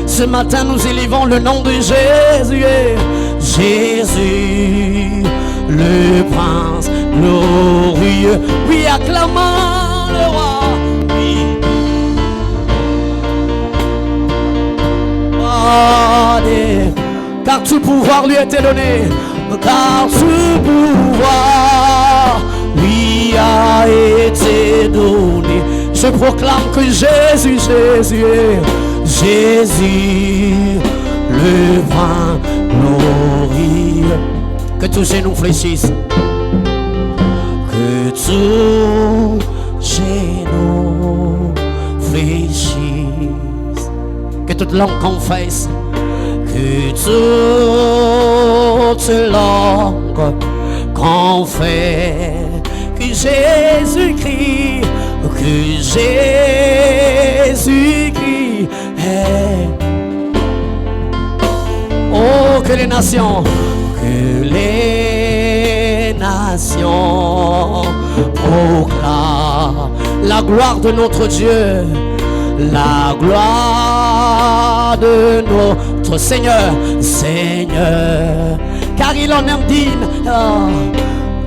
Ce matin nous élevons le nom de Jésus. Jésus, le prince glorieux. Oui, acclamons le roi. Oui. Car tout pouvoir lui a été donné. Car tout pouvoir lui a été donné. Je proclame que Jésus, Jésus, Jésus, le prince glorieux. Que tous genoux fléchissent. Que tous genoux fléchissent. Que toute langue confesse. Que toute langue confesse que Jésus-Christ, est. Oh, que les nations proclament la gloire de notre Dieu, la gloire de notre Seigneur, Seigneur, car il en est digne,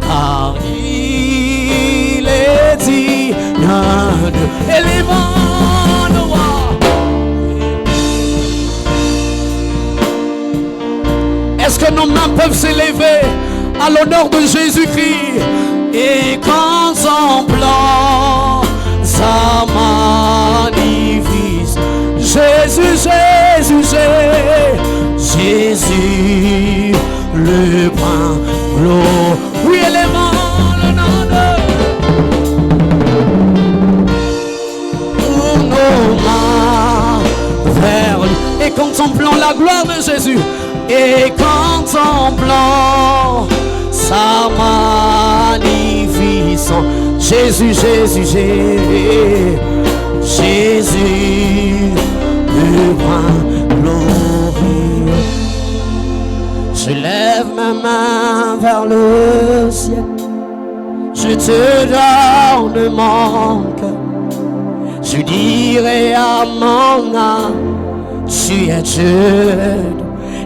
car il est digne de élevant le roi. Est-ce que nos mains peuvent s'élever à l'honneur de Jésus-Christ et contemplant sa magnifique Jésus, Jésus, Jésus, le prince glorieux. Oui, élevons le nom de pour nos mains vers lui et contemplons la gloire de Jésus et contemplant sa magnificence. Jésus, Jésus, Jésus, Jésus, le prince glorieux. Je lève ma main vers le ciel, je te donne mon cœur. Je dirai à mon âme, tu es Dieu.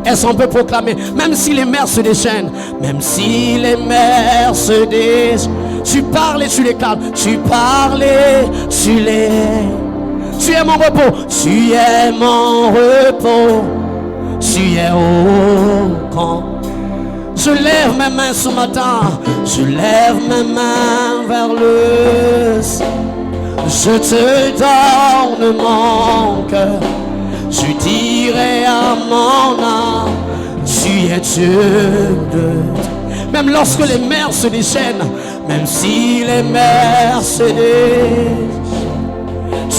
Est-ce qu'on peut proclamer, même si les mers se déchaînent, même si les mers se déchaînent, tu parles et tu les calmes, tu parles et tu les... Tu es mon repos, tu es mon repos, tu es au camp. Je lève mes mains ce matin, je lève mes mains vers le ciel. Je te donne mon cœur, je dirai à mon âme, tu es Dieu de... Même lorsque les mers se déchaînent, même si les mers se déchaînent,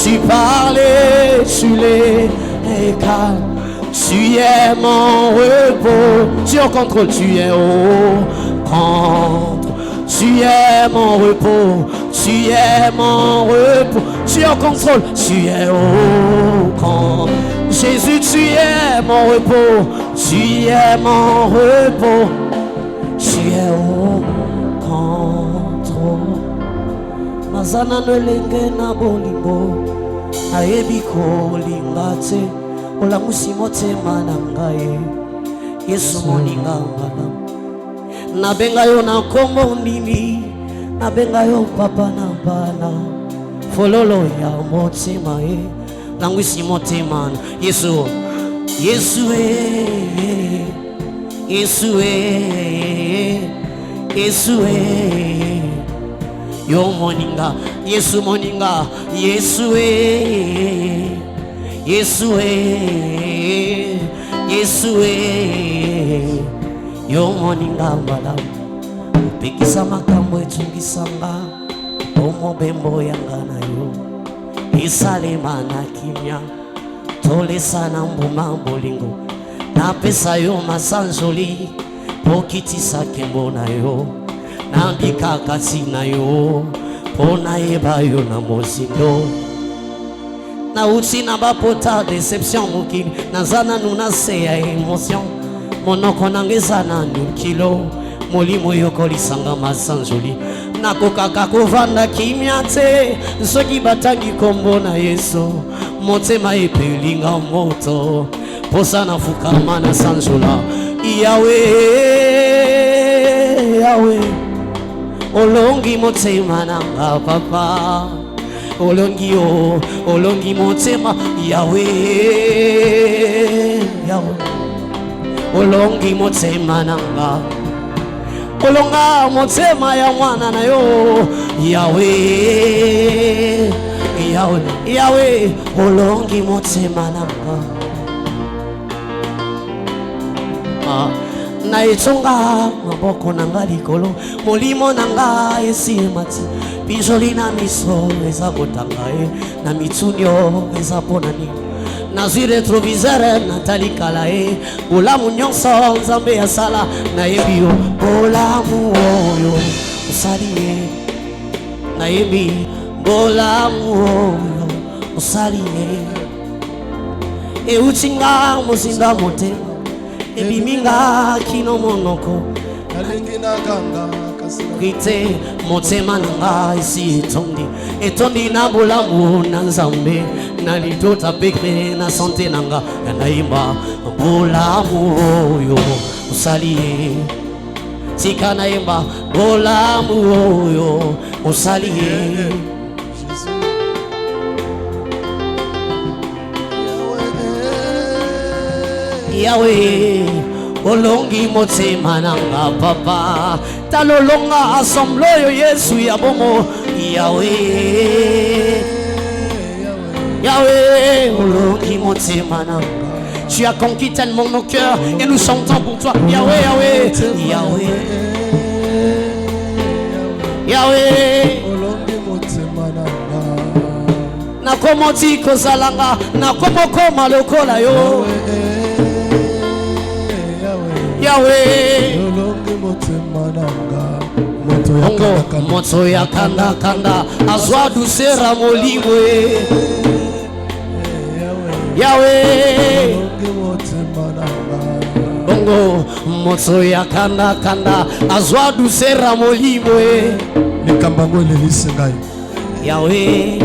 tu parles et tu les calmes. Tu es mon repos, tu es au contrôle, tu es au contrôle. Tu es mon repos, tu es mon repos, tu es au contrôle, tu es au contrôle. Jésus, tu es mon repos, tu es mon repos, tu es au contrôle. Mazana no lenge na bolingo, aebiko lingate, ola musimote manangaye, Yesu moninga malam. Nabenga yo na kombo nini, nabenga yo papa na bana, fololo ya motima e, langwisi motima Yesu, Yesu e, Yesu e, Yesu e, yo moninga, Yesu moninga, Yesu e, Yesu e, Yesu e, yo moninga mbala. Upikisa makambo etungisanga, omo bembo yanga na yo, isalema na kimya, tole sana mbuma bolingo, na pesa yo masanjoli, pokitisa kembo na yo, nambika kasi na yo, pona eba yo na mosindo. Na uti na bapota déception mukini, nazana nuna se ya émotion, monoko nangeza na kilo, molimo yoko lisanga masanjoli, nakokaka kovanda kimya te, soki batangi kombo na Yesu, motema epelinga moto posa nafukama na sanzula Yahweh Yahweh olongi motema nanga papa olongi o olongi motema Yahweh Yahweh olongi motema nanga olonga motema ya mwana na yo Yahweh Yahweh Yahweh olongi motema nanga na etonga maboko nanga likolo molimo nanga esimati pizoli na miso eza kotanga na mitunyo eza pona nini nazwi retroviseur natali kala bolamu nyonso nzambe asala nayebi yo bolamu oyo osali ye nayebi bolamu oyo osali ye eutinga mozinga motema ebiminga kino monoko kite motema nanga esi etondi na bolamu na nzambe na litota pekre na sante nanga naimba bolamu oyo osali ye tika naimba bolamu oyo osali ye Yahweh olongi motema nanga papa talolonga assemble yo Yesu ya bomo Yahweh Yahweh olongi motema nanga tu as conquis tellement nos cœurs et nous chantons pour toi Yahweh Yahweh Yahweh Yahweh olongi motema nanga nakomoti kozalanga nakomokoma lokola yo Yahweh moto ya kanda kanda azwa dusera molimwe Yahweh bongo moto ya kanda kanda azwa dusera molimwe likambango lelisingai Yahweh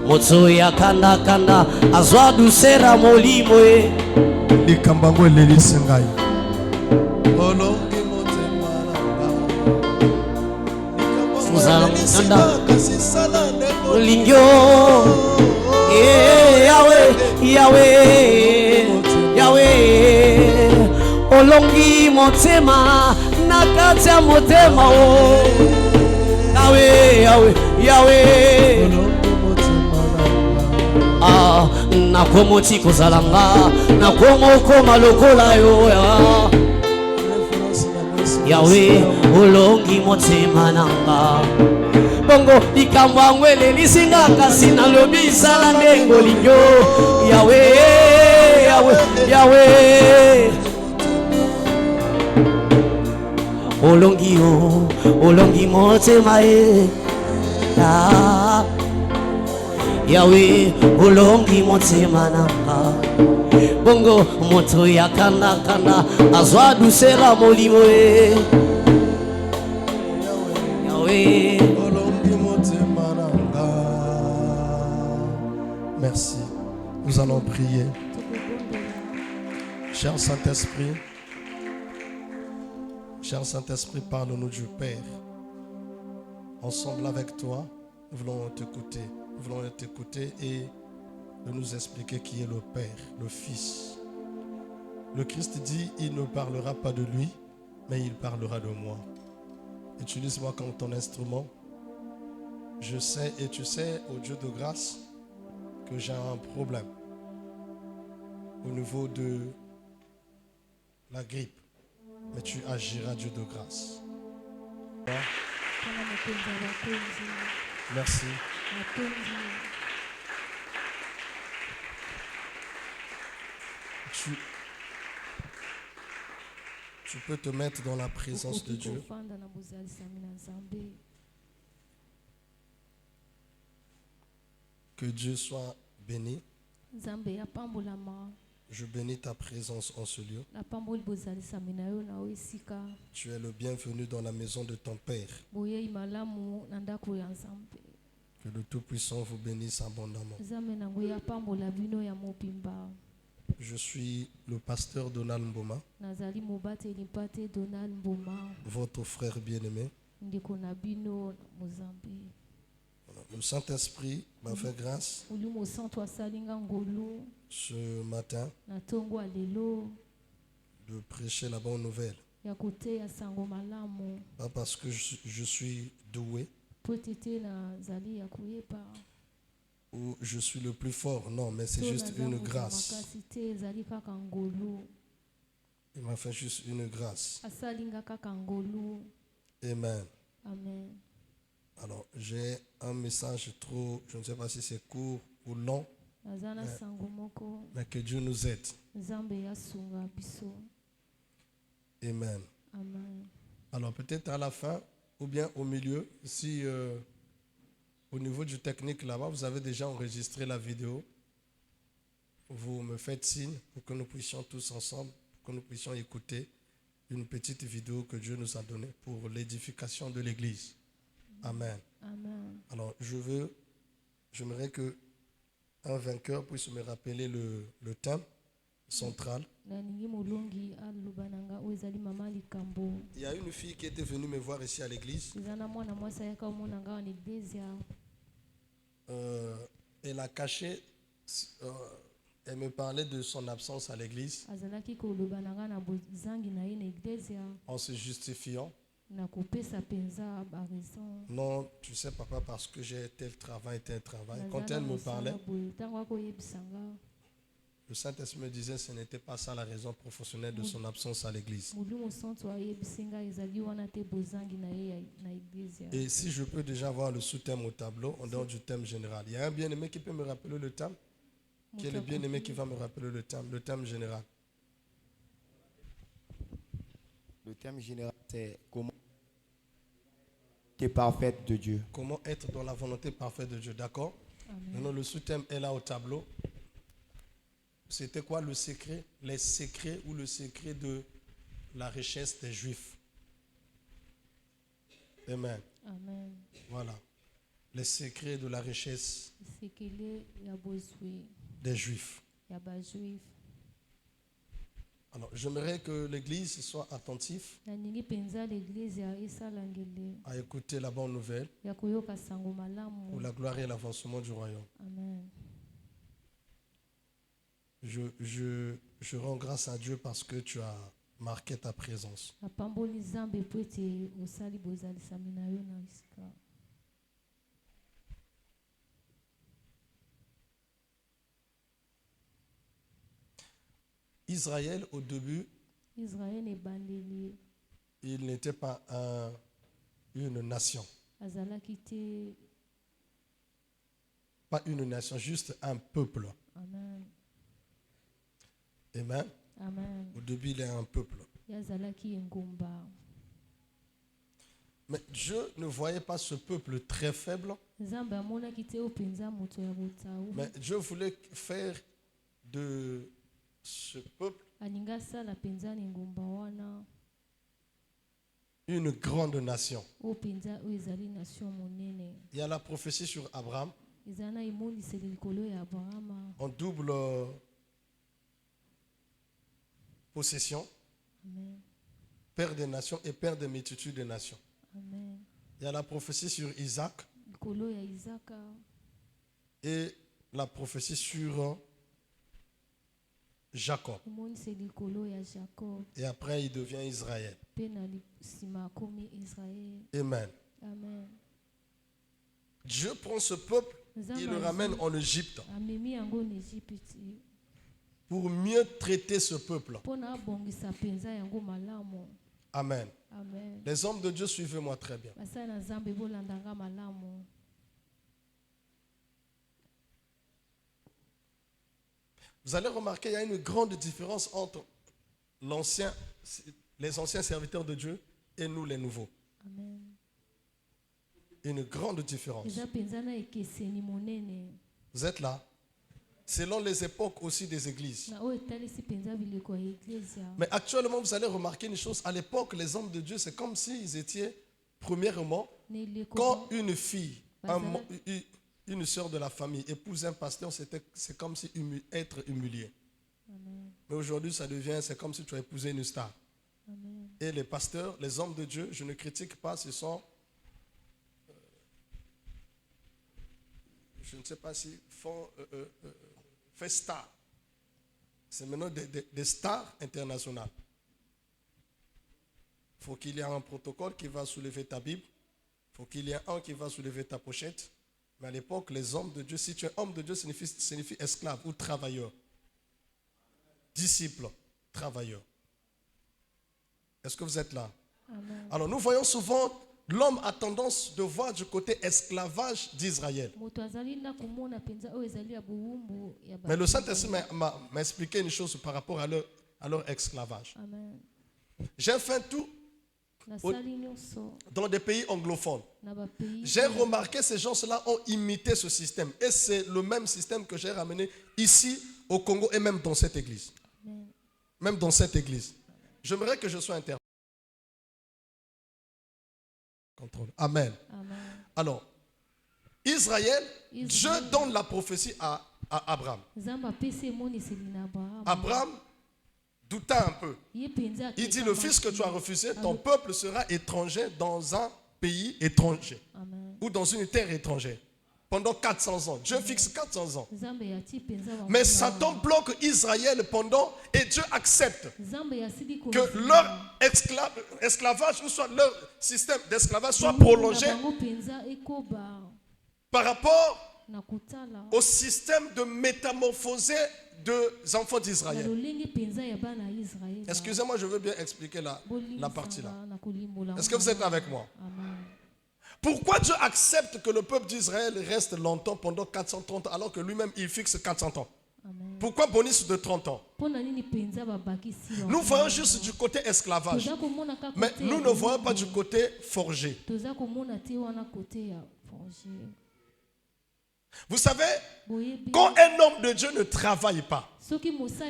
moto ya kanda kanda azwa dusera molimwe likambango lelisingai olingyo Yahweh Yahweh Yahweh olongi motema na kati ya motema o Yahweh Yahweh Yahweh nakomoti kozalanga nakomokoma lokola yo Yahweh olongi motema nanga bongo likambo yango elelisinga kasi nalobi sala ndenge olingi Yahweh Yahweh Yahweh olongi yo olongi motema Yahweh olongi motema nanga bongo moto ya kanda kanda azwa dusera molimo Yahweh olongi motema nanga. Merci. Nous allons prier. Cher Saint-Esprit, parle-nous du Père. Ensemble avec toi, nous voulons t'écouter. Nous voulons t'écouter et de nous expliquer qui est le Père, le Fils. Le Christ dit, il ne parlera pas de lui, mais il parlera de moi. Utilise-moi comme ton instrument. Je sais et tu sais, ô Dieu de grâce, que j'ai un problème au niveau de la grippe. Mais tu agiras, Dieu de grâce. Merci. Tu peux te mettre dans la présence de Dieu. Que Dieu soit béni. Je bénis ta présence en ce lieu. Tu es le bienvenu dans la maison de ton Père. Que le Tout-Puissant vous bénisse abondamment. Nzambe na nguya pambola bino ya mopimba. Je suis le pasteur Donald Mboma, Nazali mobateli mpate Donald Mboma. votre frère bien-aimé. Ndeko na bino Mozambique. Le Saint-Esprit m'a fait grâce Ulumo santo asalinga ngolu ce matin na tongo alelo de prêcher la bonne nouvelle. ya koteya sango malamu. Pas parce que je suis doué Po tete na zali ya koyepa. ou je suis le plus fort, non, mais c'est juste une grâce. Makasi te ezali kaka ngolu. Il m'a fait juste une grâce. Asalinga kaka ngolu. Amen. Amen. Alors, j'ai un message trop, je ne sais pas si c'est court ou long, Nazana sango moko. mais que Dieu nous aide. Nzambe yasunga biso. Amen. Amen. Alors, peut-être à la fin ou bien au milieu, si au niveau du technique là-bas, vous avez déjà enregistré la vidéo, vous me faites signe pour que nous puissions tous ensemble, pour que nous puissions écouter une petite vidéo que Dieu nous a donnée pour l'édification de l'Église. Amen. Amen. Alors, j'aimerais que un vainqueur puisse me rappeler le thème central. Naningi mulungi alubananga oezali mama likambo. Il y a une fille qui était venue me voir ici à l'église. Zana mwana mwasa yaka omonanga en église. Elle a caché, elle me parlait de son absence à l'église Azalaki kolubananga na bozangi na ye na église en se justifiant. na kopesa penza ba raison. Non, tu sais papa, parce que j'ai tel travail. Quand elle me parlait, tango akoyebisanga le Saint-Esprit me disait que ce n'était pas ça la raison professionnelle de son absence à l'église. Mulungu santo ayebisinga ezali wana te bozangi na ye na église. Et si je peux déjà voir le sous-thème au tableau, en dehors du thème général. Il y a un bien-aimé qui peut me rappeler le thème, qui est le bien-aimé qui va me rappeler le thème général. Le thème général, c'est comment être parfaite de Dieu. Comment être dans la volonté parfaite de Dieu, d'accord? Amen. Maintenant, le sous-thème est là au tableau. C'était quoi le secret? Les secrets ou le secret de la richesse des Juifs. Amen. Amen. Voilà. Les secrets de la richesse Sekele ya bozwi des Juifs. ya ba juif. Alors, j'aimerais que l'Église soit attentive Naningi penza l'église ya esalangele à écouter la bonne nouvelle ya koyoka sango malamu. pour la gloire et l'avancement du royaume. Amen. Je rends grâce à Dieu parce que tu as marqué ta présence. Apamboli Nzambe po ete osali bozalisami na yo na esika. Israël, au début, Israël ebandeli il n'était pas une nation. azalaki te. Pas une nation, juste un peuple. Amen. Amen. Amen. Au début, il est un peuple. Yazalaki engumba. Mais Dieu ne voyait pas ce peuple très faible. Nzambe amonaki te oyo penza moto ya botau. Mais Dieu voulait faire de ce peuple Alingi asala penza na engumba wana une grande nation. oyo penza oyo ezali nation monene. Il y a la prophétie sur Abraham Ezala na emoniseli likolo ya Abrahama. en double possession, Amen. père des nations et père des multitudes des nations. Amen. Il y a la prophétie sur Isaac Likolo ya Isaka et la prophétie sur Jacob. emoniseli likolo ya Jacob. Et après, il devient Israël. Pe na nsima akomi Israël. Amen. Amen. Dieu prend ce peuple, il le ramène en Égypte amemi yango na Egypte pour mieux traiter ce peuple. mpo na abongisa penza yango malamu. Amen. Amen. Les hommes de Dieu, suivez-moi très bien. basali na Nzambe bolandanga malamu. Vous allez remarquer, il y a une grande différence entre les anciens serviteurs de Dieu et nous, les nouveaux. Amen. Une grande différence. Eza penza na ekeseni monene Vous êtes là? Selon les époques aussi des églises. na oyo etalisi penza bileko ya eglise. Mais actuellement, vous allez remarquer une chose. À l'époque, les hommes de Dieu, c'est comme s'ils étaient, premièrement, Na eleko quand une fille Une sœur de la famille épouse un pasteur, c'est comme si être humilié. Amen. Mais aujourd'hui, c'est comme si tu as épousé une star. Amen. Et les pasteurs, les hommes de Dieu, je ne critique pas, ce sont, je ne sais pas si fait star. C'est maintenant des stars internationales. Il faut qu'il y ait un protocole qui va soulever ta Bible. Il faut qu'il y ait un qui va soulever ta pochette. Mais à l'époque, les hommes de Dieu, si tu es homme de Dieu, signifie esclave ou travailleur. Disciple, travailleur. Est-ce que vous êtes là? Amen. Alors nous voyons souvent, l'homme a tendance de voir du côté esclavage d'Israël. Mais le Saint-Esprit m'a expliqué une chose par rapport à leur esclavage. Amen. J'ai fait tout dans des pays anglophones. J'ai remarqué que ces gens-là ont imité ce système. Et c'est le même système que j'ai ramené ici au Congo et même dans cette église. Amen. Même dans cette église. J'aimerais que je sois interprété. Amen. Amen. Alors, Israël, Dieu donne la prophétie à Abraham. Abraham douta un peu. Il dit, le fils que tu as refusé, ton peuple sera étranger dans un pays étranger. Amen. Ou dans une terre étrangère. Pendant 400 ans. Dieu fixe 400 ans. Mais Satan bloque Israël pendant, et Dieu accepte que leur esclavage, ou soit leur système d'esclavage soit prolongé par rapport au système de métamorphosé des enfants d'Israël. Excusez-moi, je veux bien expliquer la partie là. Est-ce que vous êtes avec moi? Amen. Pourquoi Dieu accepte que le peuple d'Israël reste longtemps pendant 430 ans alors que lui-même il fixe 400 ans? Amen. Pourquoi bonus de 30 ans? Nous voyons juste du côté esclavage. Mais nous ne voyons pas du côté forgé. Vous savez, quand un homme de Dieu ne travaille pas,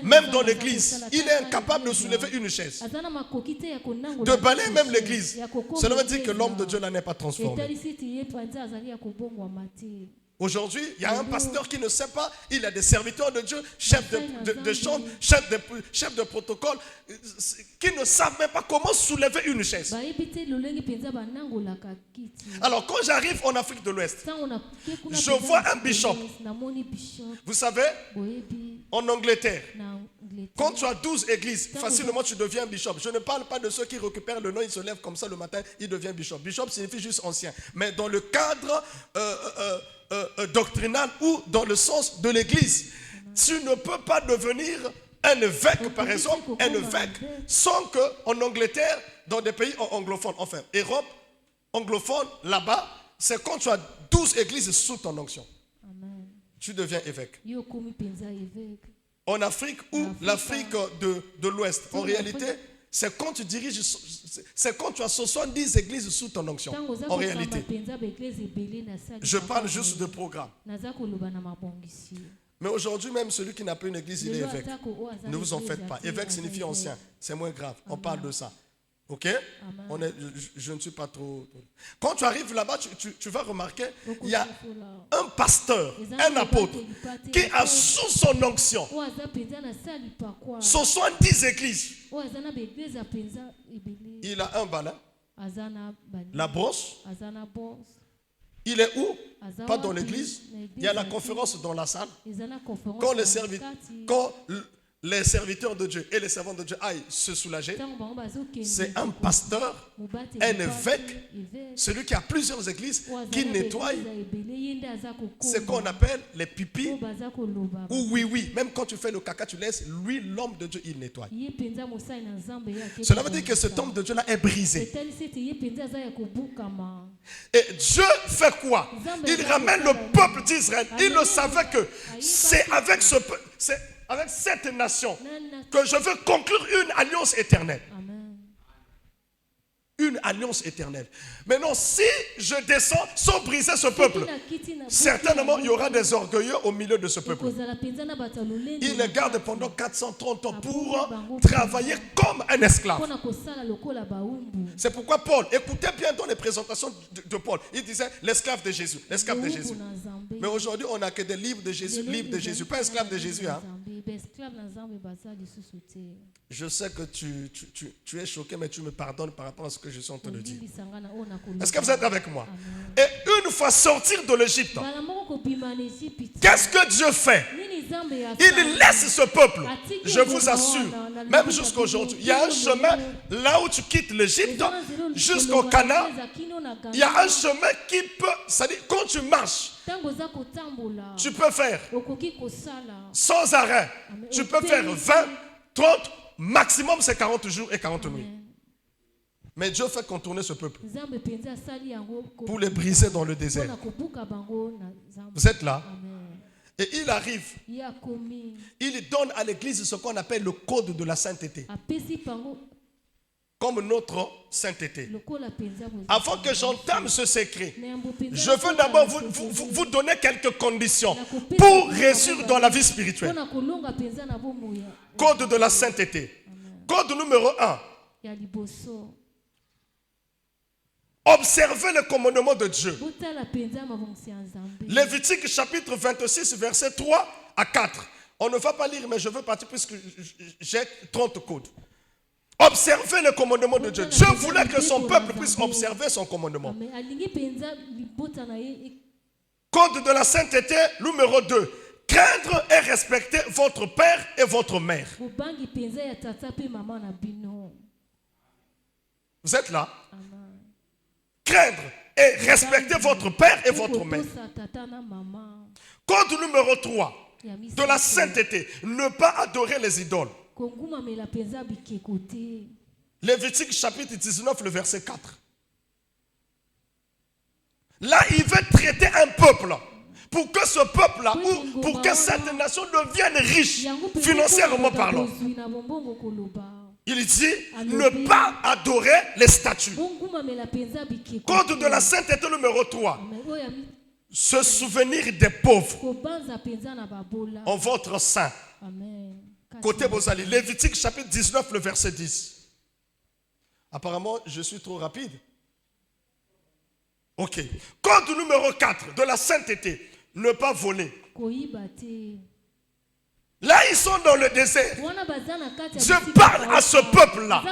même dans l'église, il est incapable de soulever une chaise, de balayer même l'église. Cela veut dire que l'homme de Dieu là n'est pas transformé. Aujourd'hui, il y a un pasteur qui ne sait pas, il a des serviteurs de Dieu, chefs de chant, chefs de protocole, qui ne savent même pas comment soulever une chaise. Alors quand j'arrive en Afrique de l'Ouest, je vois un bishop. Vous savez, en Angleterre, quand tu as 12 églises, facilement tu deviens un bishop. Je ne parle pas de ceux qui récupèrent le nom, ils se lèvent comme ça le matin, ils deviennent bishop. Bishop signifie juste ancien. Mais dans le cadre doctrinal ou dans le sens de l'église, tu ne peux pas devenir un évêque, par exemple, un évêque, sans que en Angleterre, dans des pays anglophones, enfin, Europe, anglophone, là-bas, c'est quand tu as 12 églises sous ton onction. Amen. Tu deviens évêque. En Afrique ou l'Afrique de l'Ouest, en réalité, c'est quand tu diriges, c'est quand tu as 70 églises sous ton onction. En réalité, je parle juste de programme. Mais aujourd'hui, même celui qui n'a pas une église, il est évêque. Ne vous en faites pas. Évêque signifie ancien. C'est moins grave. On parle de ça. Ok? Je ne suis pas trop. Quand tu arrives là-bas, tu vas remarquer, il y a un pasteur, un apôtre, qui a sous son onction 70 églises. Il a un balai, la brosse. Il est où? Pas dans l'église. Il y a la conférence dans la salle. Quand les serviteurs de Dieu et les servants de Dieu aillent se soulager, c'est un pasteur, un évêque, celui qui a plusieurs églises, qui nettoie ce qu'on appelle les pipis ou oui. Même quand tu fais le caca, tu laisses, lui, l'homme de Dieu, il nettoie. Cela veut dire que cet homme de Dieu-là est brisé. Et Dieu fait quoi? Il ramène le peuple d'Israël. Il le savait que c'est avec avec cette nation que je veux conclure une alliance éternelle. Amen. une alliance éternelle. Maintenant, si je descends sans briser ce peuple, certainement il y aura des orgueilleux au milieu de ce peuple. Il les garde pendant 430 ans pour travailler comme un esclave. C'est pourquoi Paul, écoutez bien dans les présentations de Paul, il disait l'esclave de Jésus, l'esclave de Jésus. Mais aujourd'hui, on n'a que des livres de Jésus, pas esclave de Jésus. Hein? Je sais que tu es choqué, mais tu me pardonnes par rapport à ce que je suis en train de dire. Est-ce que vous êtes avec moi? Et une fois sortir de l'Égypte, qu'est-ce que Dieu fait? Il laisse ce peuple. Je vous assure, même jusqu'à aujourd'hui, il y a un chemin là où tu quittes l'Égypte jusqu'au Canaan. Il y a un chemin qui peut, c'est-à-dire quand tu marches, tu peux faire sans arrêt. Tu peux faire 20, 30, maximum c'est 40 jours et 40 nuits. Mais Dieu fait contourner ce peuple pour les briser dans le désert. Vous êtes là? Et il arrive, il donne à l'église ce qu'on appelle le code de la sainteté. Comme notre sainteté. Avant que j'entame ce secret, je veux d'abord vous donner quelques conditions pour réussir dans la vie spirituelle. Code de la sainteté. Code numéro 1. Observez le commandement de Dieu. Lévitique chapitre 26, verset 3 à 4. On ne va pas lire, mais je veux partir puisque j'ai 30 codes. Observez le commandement de Dieu. Dieu voulait que son peuple puisse observer son commandement. Code de la sainteté numéro 2. Craindre et respecter votre père et votre mère. Vous êtes là? Craindre et respecter votre père et votre mère. Code numéro 3 de la sainteté. Ne pas adorer les idoles. Lévitique chapitre 19, le verset 4. Là, il veut traiter un peuple. Pour que ce peuple-là, ou pour que cette nation devienne riche, financièrement parlant. Il dit, ne pas adorer les statues. Code de la sainteté numéro 3. Se souvenir des pauvres en votre sein. Côté Bozali, Lévitique chapitre 19, le verset 10. Apparemment, je suis trop rapide. Ok. Code numéro 4 de la sainteté. Ne pas voler. Là, ils sont dans le désert. Je parle à ce peuple-là.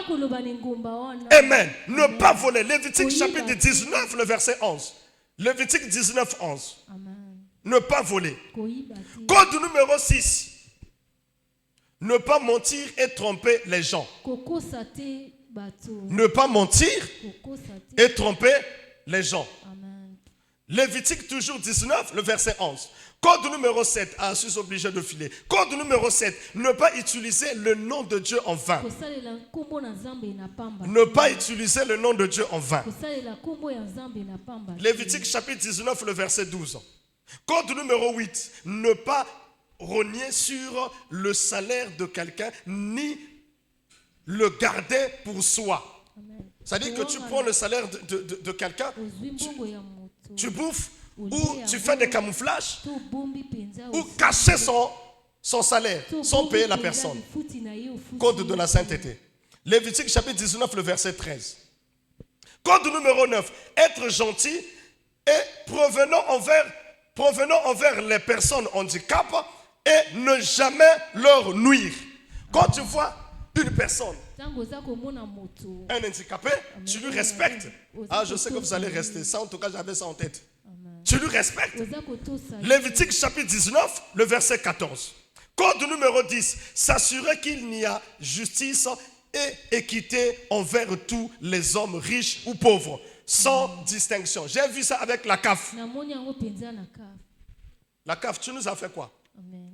Amen. Ne pas voler. Lévitique chapitre 19, le verset 11. Lévitique 19, 11. Ne pas voler. Code numéro 6. Ne pas mentir et tromper les gens. Ne pas mentir et tromper les gens. Lévitique toujours 19, le verset 11. Code numéro 7. Ah, je suis obligé de filer. Code numéro 7. Ne pas utiliser le nom de Dieu en vain. Ne pas utiliser le nom de Dieu en vain. Lévitique chapitre 19, le verset 12. Code numéro 8. Ne pas rogner sur le salaire de quelqu'un, ni le garder pour soi. C'est-à-dire que tu prends le salaire de quelqu'un, tu bouffes, ou tu fais des camouflages, ou cacher son salaire, sans payer la personne. Code de la sainteté. Lévitique chapitre 19, le verset 13. Code numéro 9. Être gentil et provenant envers les personnes handicapées et ne jamais leur nuire. Quand tu vois une personne, un handicapé, tu lui respectes. Ah, je sais que vous allez rester. Ça, en tout cas, j'avais ça en tête. Tu lui respectes. Lévitique chapitre 19, le verset 14. Code numéro 10. S'assurer qu'il n'y a justice et équité envers tous les hommes riches ou pauvres, sans distinction. J'ai vu ça avec la CAF. La CAF, tu nous as fait quoi?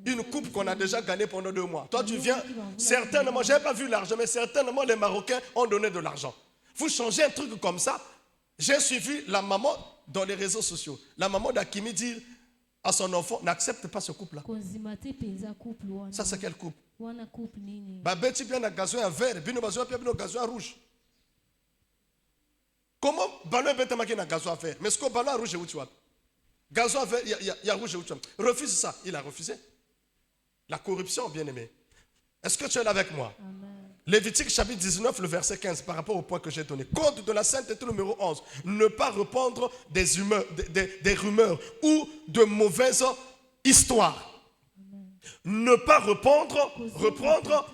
Une coupe qu'on a déjà gagnée pendant 2 mois. Toi, tu viens, certainement, je n'ai pas vu l'argent, mais certainement les Marocains ont donné de l'argent. Vous changez un truc comme ça. J'ai suivi la maman dans les réseaux sociaux. La maman d'Akimi dit à son enfant, n'accepte pas ce couple-là. Ça, c'est quelle coupe? Bah, tu viens de gazoer un vert, puis nous gazoer un rouge. Comment ballon est marqué dans gazon à faire? Mais ce que ballon rouge où tu vois? Gazon à faire, il y a rouge où tu vois? Refuse ça. Il a refusé. La corruption, bien aimé. Est-ce que tu es là avec moi? Amen. Lévitique chapitre 19, le verset 15, par rapport au point que j'ai donné. Code de la sainteté numéro 11. Ne pas répandre des rumeurs ou de mauvaises histoires. Amen. Ne pas reprendre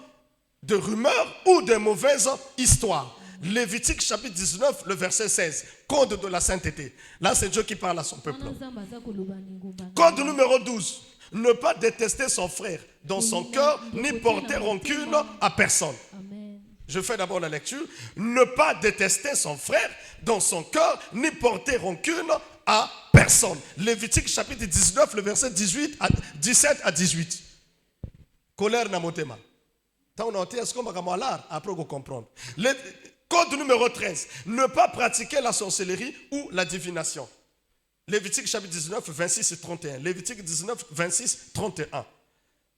de rumeurs ou de mauvaises histoires. Lévitique chapitre 19, le verset 16. Code de la sainteté. Là, c'est Dieu qui parle à son peuple. Code numéro 12. Ne pas détester son frère dans son cœur, ni porter rancune à personne. Amen. Je fais d'abord la lecture. Ne pas détester son frère dans son cœur, ni porter rancune à personne. Lévitique chapitre 19, le verset 17 à 18. Colère na motema. Tant on a est-ce qu'on va l'art après vous comprendre. Code numéro 13. Ne pas pratiquer la sorcellerie ou la divination. Lévitique chapitre 19, 26 et 31. Lévitique 19, 26, 31.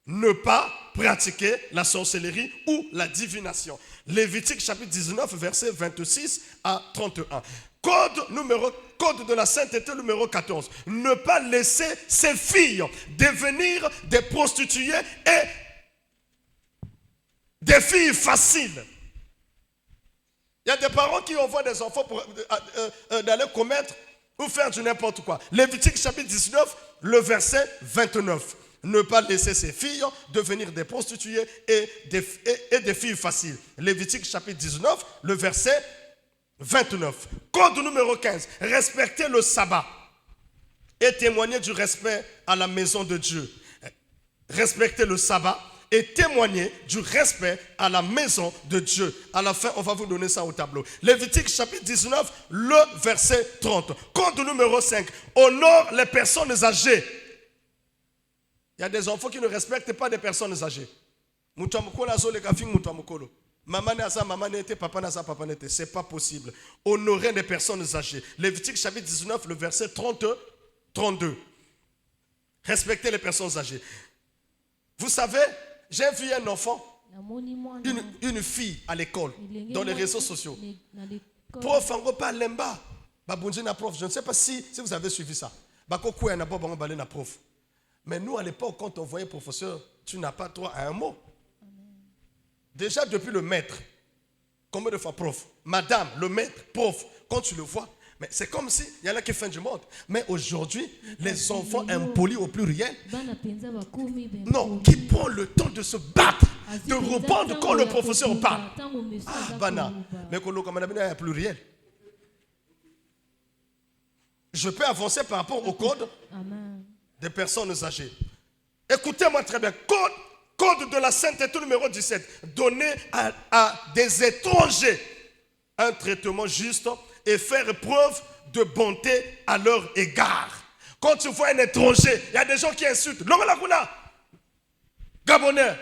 Ne pas pratiquer la sorcellerie ou la divination. Lévitique chapitre 19, verset 26 à 31. Code de la sainteté numéro 14. Ne pas laisser ses filles devenir des prostituées et des filles faciles. Il y a des parents qui envoient des enfants pour d'aller commettre ou faire du n'importe quoi. Lévitique chapitre 19, le verset 29. Ne pas laisser ses filles devenir des prostituées et des filles faciles. Lévitique chapitre 19, le verset 29. Code numéro 15. Respecter le sabbat et témoigner du respect à la maison de Dieu. Respecter le sabbat et témoigner du respect à la maison de Dieu. À la fin, on va vous donner ça au tableau. Lévitique chapitre 19, le verset 30. Code numéro 5. Honore les personnes âgées. Il y a des enfants qui ne respectent pas des personnes âgées. Maman n'a ça, maman n'était, papa n'a ça, papa n'était. Ce n'est pas possible. Honorer les personnes âgées. Lévitique chapitre 19, le verset 32. Respecter les personnes âgées. Vous savez, j'ai vu un enfant, une fille à l'école, dans les réseaux sociaux. Prof, on pas lemba. Prof, je ne sais pas si vous avez suivi ça. Prof. Mais nous, à l'époque, quand on voyait professeur, tu n'as pas droit à un mot. Déjà, depuis le maître, combien de fois prof? Madame, le maître, prof, quand tu le vois, mais c'est comme si il y en a qui font du monde. Mais aujourd'hui, les enfants impolis au pluriel, non, qui prend le temps de se battre, de répondre quand le professeur parle. Ah, bana. Mais quand le est pluriel. Je peux avancer par rapport au code des personnes âgées. Écoutez-moi très bien. Code de la sainteté numéro 17. Donner à des étrangers un traitement juste et faire preuve de bonté à leur égard. Quand tu vois un étranger, il y a des gens qui insultent. Gabonais,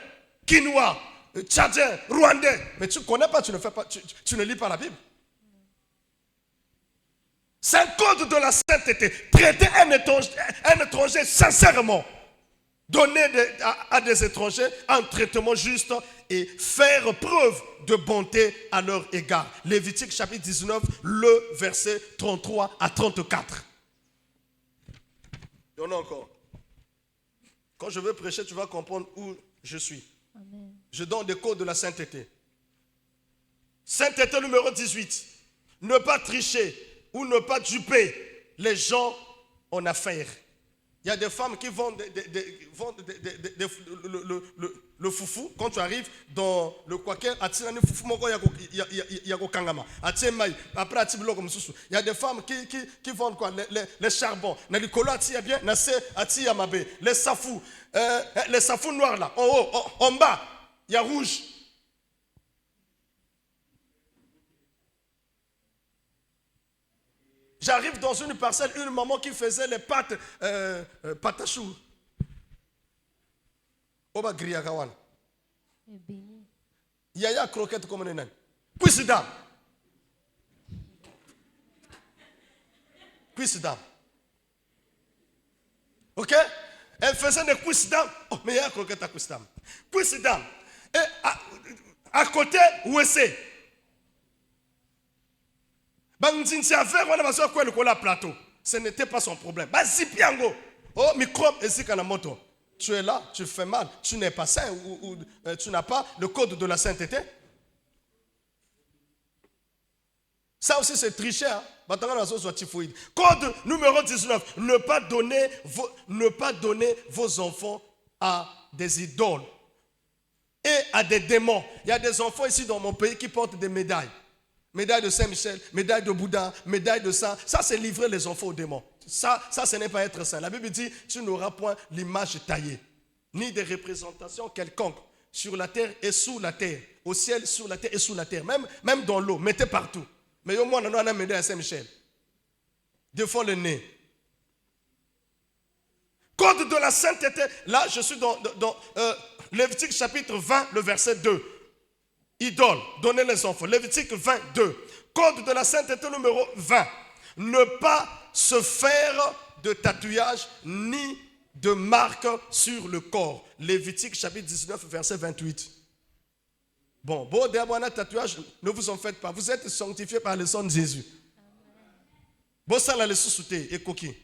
Quinois, Tchadien, Rwandais. Mais tu ne connais pas, tu ne fais pas, tu ne lis pas la Bible. C'est un code de la sainteté. Traiter un étranger sincèrement. Donner à des étrangers un traitement juste et faire preuve de bonté à leur égard. Lévitique chapitre 19, le verset 33 à 34. Il y en a encore. Quand je veux prêcher, tu vas comprendre où je suis. Amen. Je donne des codes de la sainteté. Sainteté numéro 18. Ne pas tricher ou ne pas duper les gens en affaires. Il y a des femmes qui vendent le foufou. Quand tu arrives dans le quaker, il y a des femmes qui vendent quoi? Les charbons. Les safous. Les safous noirs là. En haut, en bas, il y a rouge. J'arrive dans une parcelle, une maman qui faisait les pâtes patachou. Oba gria kawan. Yaya croquette comme un Cuisine. Ok? Elle faisait des cuisines. Oh, mais yaya croquette à cuisine. Cuisine. Et à côté, où est-ce? Ce n'était pas son problème. Oh, microbe, tu es là, tu fais mal, tu n'es pas saint ou tu n'as pas le code de la sainteté. Ça aussi c'est tricher. Hein? Code numéro 19, ne pas donner vos enfants à des idoles et à des démons. Il y a des enfants ici dans mon pays qui portent des médailles. Médaille de Saint-Michel, médaille de Bouddha, médaille de ça. Ça, c'est livrer les enfants aux démons. Ça, ce n'est pas être saint. La Bible dit, tu n'auras point l'image taillée, ni des représentations quelconques sur la terre et sous la terre, au ciel, sur la terre et sous la terre. Même dans l'eau, mettez partout. Mais au moins, on a une médaille à Saint-Michel. Deux fois le nez. Code de la sainteté. Là, je suis dans Lévitique chapitre 20, le verset 2. Idole, donnez les enfants. Lévitique 22. Code de la sainteté numéro 20. Ne pas se faire de tatouage ni de marque sur le corps. Lévitique chapitre 19, verset 28. Bon, d'abord, un tatouage, ne vous en faites pas. Vous êtes sanctifiés par le sang de Jésus. Bon, ça, là, le sous-souté et coquille.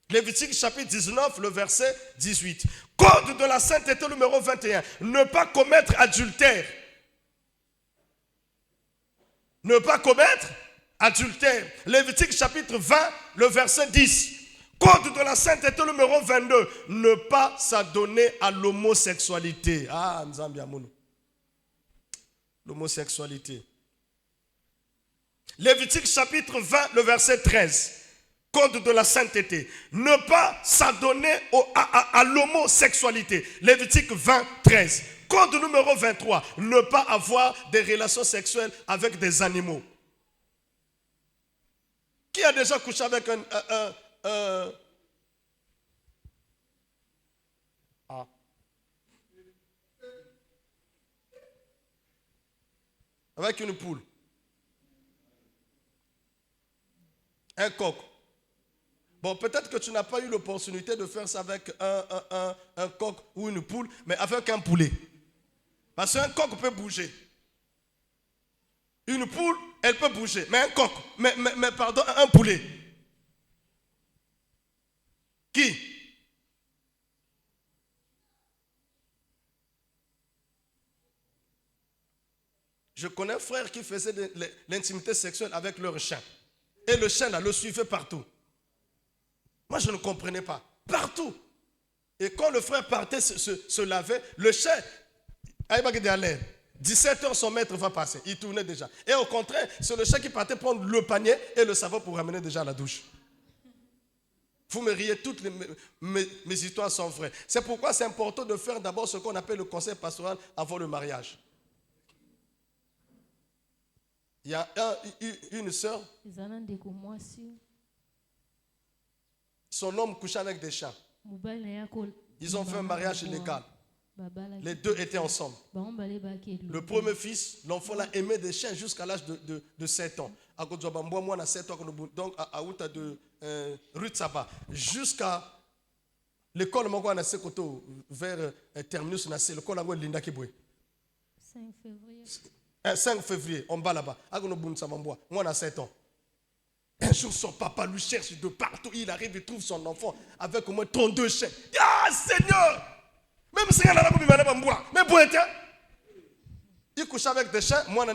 Lévitique chapitre 19, le verset 18. Code de la sainteté numéro 21. Ne pas commettre adultère. Ne pas commettre adultère. Lévitique chapitre 20, le verset 10. Code de la sainteté numéro 22. Ne pas s'adonner à l'homosexualité. Ah, Nzambiamounou. L'homosexualité. Lévitique chapitre 20, le verset 13. Code de la sainteté. Ne pas s'adonner à l'homosexualité. Lévitique 20, 13. Code numéro 23. Ne pas avoir des relations sexuelles avec des animaux. Qui a déjà couché avec avec une poule? Un coq. Bon, peut-être que tu n'as pas eu l'opportunité de faire ça avec un coq ou une poule, mais avec un poulet. Parce qu'un coq peut bouger. Une poule, elle peut bouger. Mais un coq, pardon, un poulet. Qui? Je connais un frère qui faisait de l'intimité sexuelle avec leur chien. Et le chien là, le suivait partout. Moi, je ne comprenais pas. Partout. Et quand le frère partait se laver, le chien, 17h, son maître va passer. Il tournait déjà. Et au contraire, c'est le chien qui partait prendre le panier et le savon pour ramener déjà à la douche. Vous me riez, toutes mes histoires sont vraies. C'est pourquoi c'est important de faire d'abord ce qu'on appelle le conseil pastoral avant le mariage. Il y a une sœur. Son homme couchait avec des chiens. Ils ont fait un mariage illégal. Les deux étaient ensemble. Le premier fils, l'enfant là aimait des chiens jusqu'à l'âge de 7 ans. Donc à Outa de Rutsaba. Jusqu'à l'école vers terminus l'école à Linda Kiboué. 5 février. 5 février, on va là-bas. Moi, on a 7 ans. Un jour, son papa lui cherche de partout. Il arrive, il trouve son enfant avec au moins 32 chiens. Ah, Seigneur! Même si il a mais pour être, il couche avec des chiens. Moi,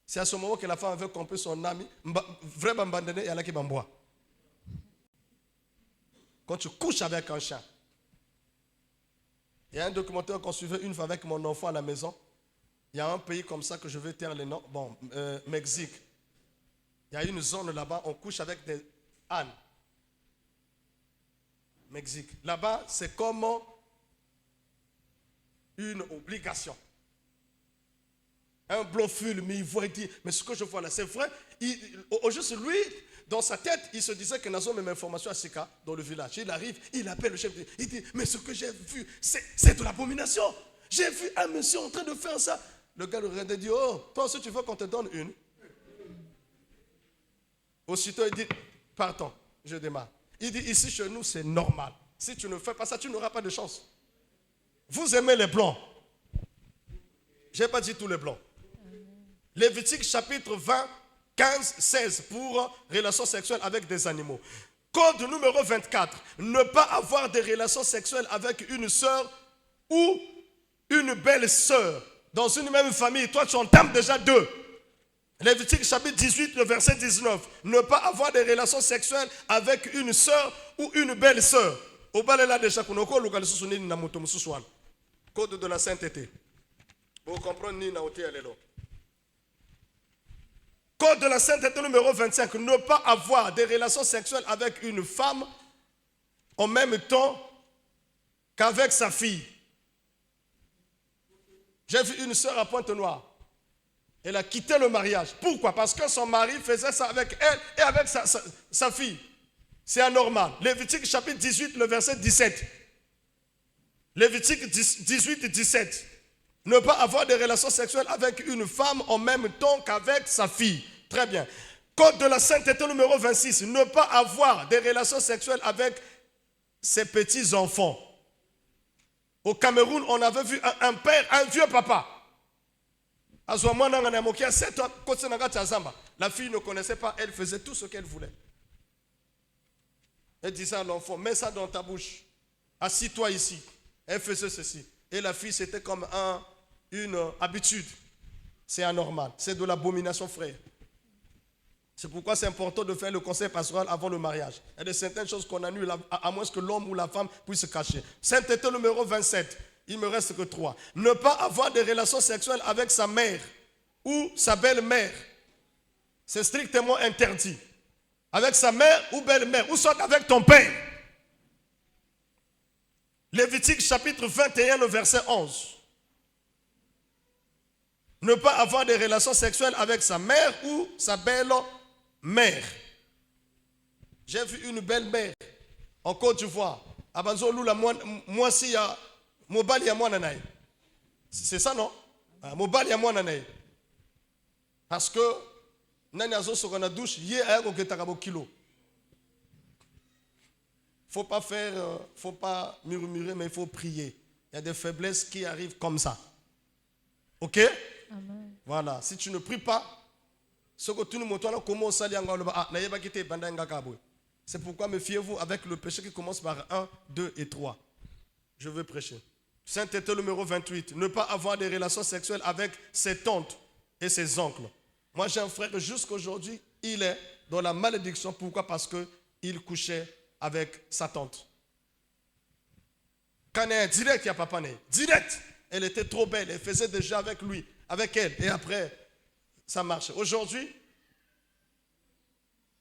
c'est à ce moment que la femme avait compris son ami. Vraiment abandonné, il y a qui bamboa. Quand tu couches avec un chien. Il y a un documentaire qu'on suivait une fois avec mon enfant à la maison. Il y a un pays comme ça que je vais taire les noms. Bon, Mexique. Il y a une zone là-bas, on couche avec des ânes. Mexique. Là-bas, c'est comme une obligation. Un blanc fulme, il voit, il dit, mais ce que je vois là, c'est vrai. Au juste lui, dans sa tête, il se disait que nous avons même information à Sika, dans le village. Il arrive, il appelle le chef, il dit, mais ce que j'ai vu, c'est de l'abomination. J'ai vu un monsieur en train de faire ça. Le gars le regardait et dit, oh, toi aussi tu veux qu'on te donne une? Aussitôt, il dit, partons, je démarre. Il dit, ici chez nous, c'est normal. Si tu ne fais pas ça, tu n'auras pas de chance. Vous aimez les blancs. Je n'ai pas dit tous les blancs. Lévitique chapitre 20, 15, 16 pour relations sexuelles avec des animaux. Code numéro 24. Ne pas avoir des relations sexuelles avec une sœur ou une belle-sœur dans une même famille. Toi, tu entames déjà deux. Lévitique chapitre 18, le verset 19. Ne pas avoir des relations sexuelles avec une sœur ou une belle-sœur. Au bal là déjà, code de la sainteté. Vous comprenez ni naoté alelo. Code de la sainteté numéro 25. Ne pas avoir des relations sexuelles avec une femme en même temps qu'avec sa fille. J'ai vu une sœur à Pointe-Noire. Elle a quitté le mariage. Pourquoi? Parce que son mari faisait ça avec elle et avec sa fille. C'est anormal. Lévitique chapitre 18, le verset 17. Lévitique 18 et 17. Ne pas avoir de relations sexuelles avec une femme en même temps qu'avec sa fille. Très bien. Code de la sainteté numéro 26. Ne pas avoir de relations sexuelles avec ses petits-enfants. Au Cameroun, on avait vu un père, un vieux papa. La fille ne connaissait pas, elle faisait tout ce qu'elle voulait. Elle disait à l'enfant, mets ça dans ta bouche. Assis-toi ici. Elle faisait ceci. Et la fille, c'était comme une habitude. C'est anormal. C'est de l'abomination, frère. C'est pourquoi c'est important de faire le conseil pastoral avant le mariage. Il y a de certaines choses qu'on annule à moins que l'homme ou la femme puisse se cacher. Sainteté numéro 27. Il ne me reste que 3. Ne pas avoir de relations sexuelles avec sa mère ou sa belle-mère. C'est strictement interdit. Avec sa mère ou belle-mère. Ou soit avec ton père. Lévitique chapitre 21, le verset 11. Ne pas avoir de relations sexuelles avec sa mère ou sa belle-mère. J'ai vu une belle-mère en Côte d'Ivoire. Moi si il y a Mobali ya mwana nae. C'est ça non? Mobali ya mwana nae. Parce que nani azo sokana douche yé ayako ketakabo kilo. Faut pas faire, faut pas murmurer, mais il faut prier. Il y a des faiblesses qui arrivent comme ça. Ok? Amen. Voilà. Si tu ne pries pas, c'est pourquoi méfiez-vous avec le péché qui commence par 1, 2 et 3. Je veux prêcher. Sainteté numéro 28. Ne pas avoir des relations sexuelles avec ses tantes et ses oncles. Moi j'ai un frère jusqu'aujourd'hui, il est dans la malédiction. Pourquoi? Parce qu'il couchait avec sa tante. Quand elle est direct, il y a papa né. Direct. Elle était trop belle. Elle faisait déjà avec lui, avec elle. Et après, ça marchait. Aujourd'hui,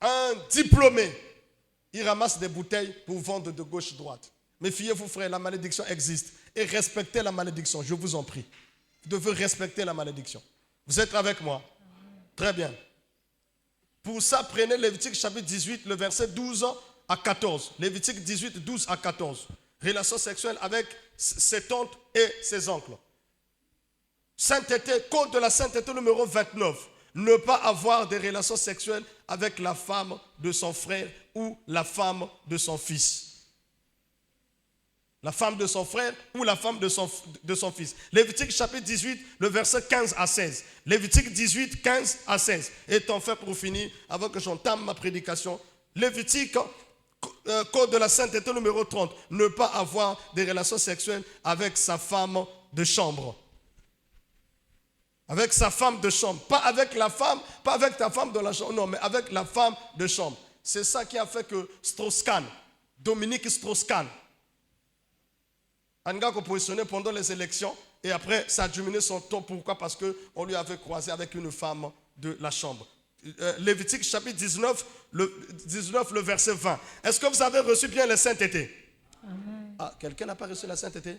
un diplômé, il ramasse des bouteilles pour vendre de gauche-droite. Méfiez-vous, frère, la malédiction existe. Et respectez la malédiction, je vous en prie. Vous devez respecter la malédiction. Vous êtes avec moi? Très bien. Pour ça, prenez Lévitique chapitre 18, le verset 12 à 14. Lévitique 18, 12 à 14. Relation sexuelle avec ses tantes et ses oncles. Sainteté, code de la sainteté numéro 29. Ne pas avoir de relations sexuelles avec la femme de son frère ou la femme de son fils. La femme de son frère ou la femme de son fils. Lévitique chapitre 18, le verset 15 à 16. Lévitique 18, 15 à 16. Et enfin pour finir, avant que j'entame ma prédication, Lévitique, code de la sainteté numéro 30. Ne pas avoir des relations sexuelles avec sa femme de chambre. Avec sa femme de chambre. Pas avec la femme, pas avec ta femme de la chambre, non, mais avec la femme de chambre. C'est ça qui a fait que Strauss-Kahn, Dominique Strauss-Kahn, un gars qu'on positionnait pendant les élections et après ça a diminué son taux. Pourquoi? Parce qu'on lui avait croisé avec une femme de la chambre. Lévitique chapitre 19, le verset 20. Est-ce que vous avez reçu bien la sainteté? Amen. Ah, quelqu'un n'a pas reçu la sainteté?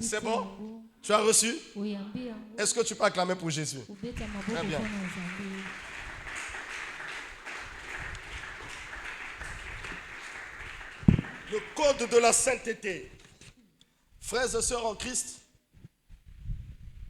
C'est C'est bon? Tu as reçu? Oui. Est-ce que tu peux acclamer pour Jésus? Très bien. Le code de la sainteté. Frères et sœurs en Christ,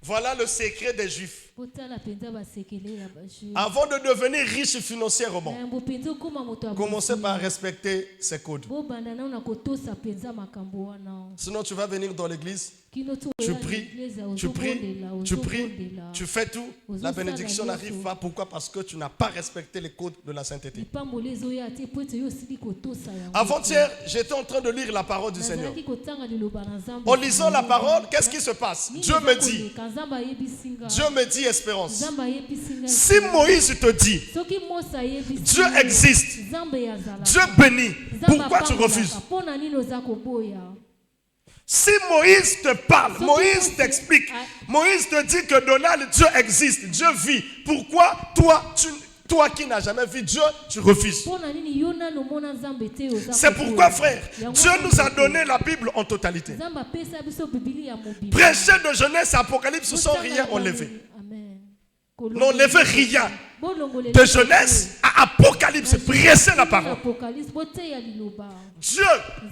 voilà le secret des Juifs. botala penza basekele ya bajuif. Avant de devenir riche financièrement, Bopenza okoma moto ya commencez bosinga. par respecter ces codes. Bobanda na kotosa penza makambo wana. Sinon, tu vas venir dans l'église, Kino to tu oya pries, l'église, tu pries, ozobondela, tu pries, ozobondela. tu fais tout. La bénédiction Ozosala n'arrive nyonso. pas. Pourquoi? Parce que tu n'as pas respecté les codes de la sainteté. Lipamboli ezoya te po ete yo osili kotosa yango. Avant-hier, j'étais en train de lire la parole du Seigneur. Nazalaki kotanga liloba na Nzambe. En lisant la parole, qu'est-ce qui se passe? Dieu me dit, Nzambe ayebisinga. Dieu me dit Espérance. Nzambe ayebisinga. Si Moïse te dit, Soki Mose ayebisinga. Dieu existe, Nzambe yazala. Dieu bénit, Nzambe pourquoi tu apambolaka. refuses? Pona nini oza koboya? Si Moïse te parle, Moïse t'explique, Moïse te dit que Donald, Dieu existe, Dieu vit. Pourquoi toi qui n'as jamais vu Dieu, tu refuses? Pona nini yo nano mona Nzambe te oza C'est koboya? pourquoi, frère, Yango Dieu nous a Nzambe donné la Bible en totalité. Nzambe apesa biso Biblia ya mobimba. Prêcher de Genèse à Apocalypse sans rien enlever. Amen. N'enlevez rien. Bolongolele. De Genèse à Apocalypse, prêchez la parole. Apocalypse, boteya liloba. Dieu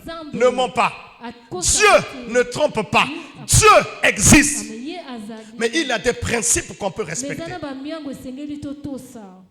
Nzambe ne ment pas. akosa Dieu te. ne trompe pas. Dieu existe. Amen. Ye azali. Mais il a des principes qu'on peut Mais respecter. zana ba miango esengeli totosa.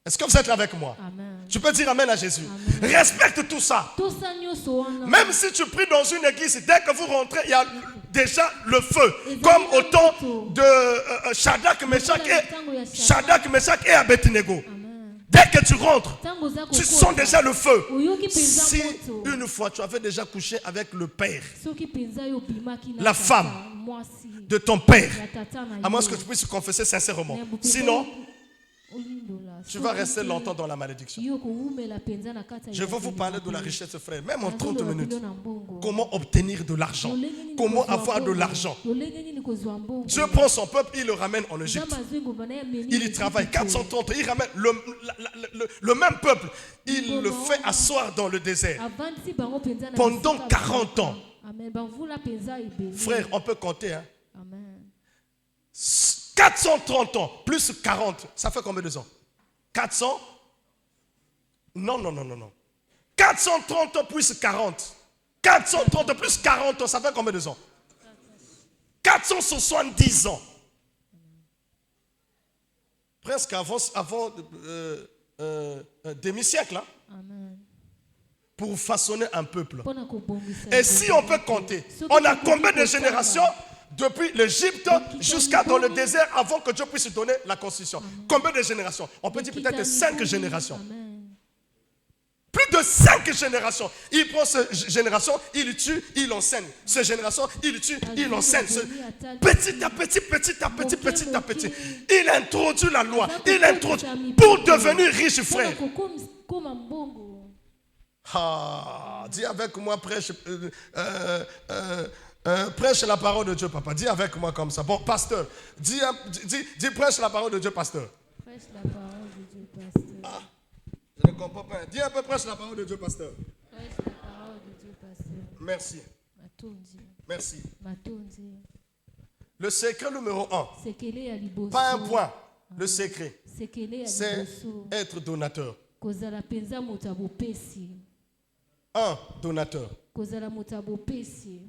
Est-ce que vous êtes là avec moi? Amen. Tu peux dire Amen à Jésus. Amen. Respecte tout ça. Tosa nyonso wana. Même si tu pries dans une église, dès que vous rentrez, il y a déjà le feu. Comme au temps de Shadrach, Meshach et Abednego. Amen. Dès que tu rentres, Tango za tu kokota. sens déjà le feu. Oyoki penza Si moto. une fois tu avais déjà couché avec le père Soki penza yo bimaki na La tata, femme mwasi. de ton père, Ya tata na à moins yo. que tu puisses confesser sincèrement. Mais bopenza Sinon, olindola. tu vas Soki rester te, longtemps dans la malédiction. yo koumela penza na kati ya Je veux vous ezali parler de la mabe. richesse, frère, même en 30 Nazoloba minutes. bino na mbongo. Comment obtenir de l'argent? Lolenge nini Comment kozwa avoir de mbongo? l'argent? Lolenge nini kozwa mbongo? Dieu prend son peuple, il le ramène en Égypte. Nzambe azwi ngomba na ye ameni Il y Égypte travaille te. 430 ans, il ramène le même peuple. Il le fait asseoir dans le désert. Avandisi bango penza na Pendant bisika 40 ans. Amen. Bamvula penza ebele. Frère, on peut compter. Hein? Amen. 430 ans plus 40, ça fait combien de ans? 400? Non. 430 ans plus 40. 430 ans plus 40 ans, ça fait combien de ans? 470 ans. Presque avant demi-siècle. Hein, Amen. pour façonner un peuple. Mpona kobongisa Et si on peut compter, on a combien de générations depuis l'Égypte jusqu'à dans le désert avant que Dieu puisse donner la constitution? Combien de générations? On peut dire peut-être 5 générations. Amen. Plus de 5 générations. Il prend cette génération, il tue, il enseigne. Cette génération, il tue, il enseigne. Petit à petit, il introduit la loi. Il introduit pour devenir riche, frère. Koma mbongo. Ah, dis avec moi, prêche la parole de Dieu, papa. Dis avec moi comme ça. Bon, pasteur, dis prêche la parole de Dieu, pasteur. Prêche la parole de Dieu, pasteur. Ah, je ne comprends pas. Dis un peu, prêche la parole de Dieu, pasteur. Prêche la parole de Dieu, pasteur. Merci. Matondi. Merci. Matondi. Le secret numéro 1, Sekele ya liboso. pas un point. Le secret, Sekele ya c'est liboso. être donateur. Kozala penza moto ya bopesi. Un donateur. Kozala moto ya bopesi.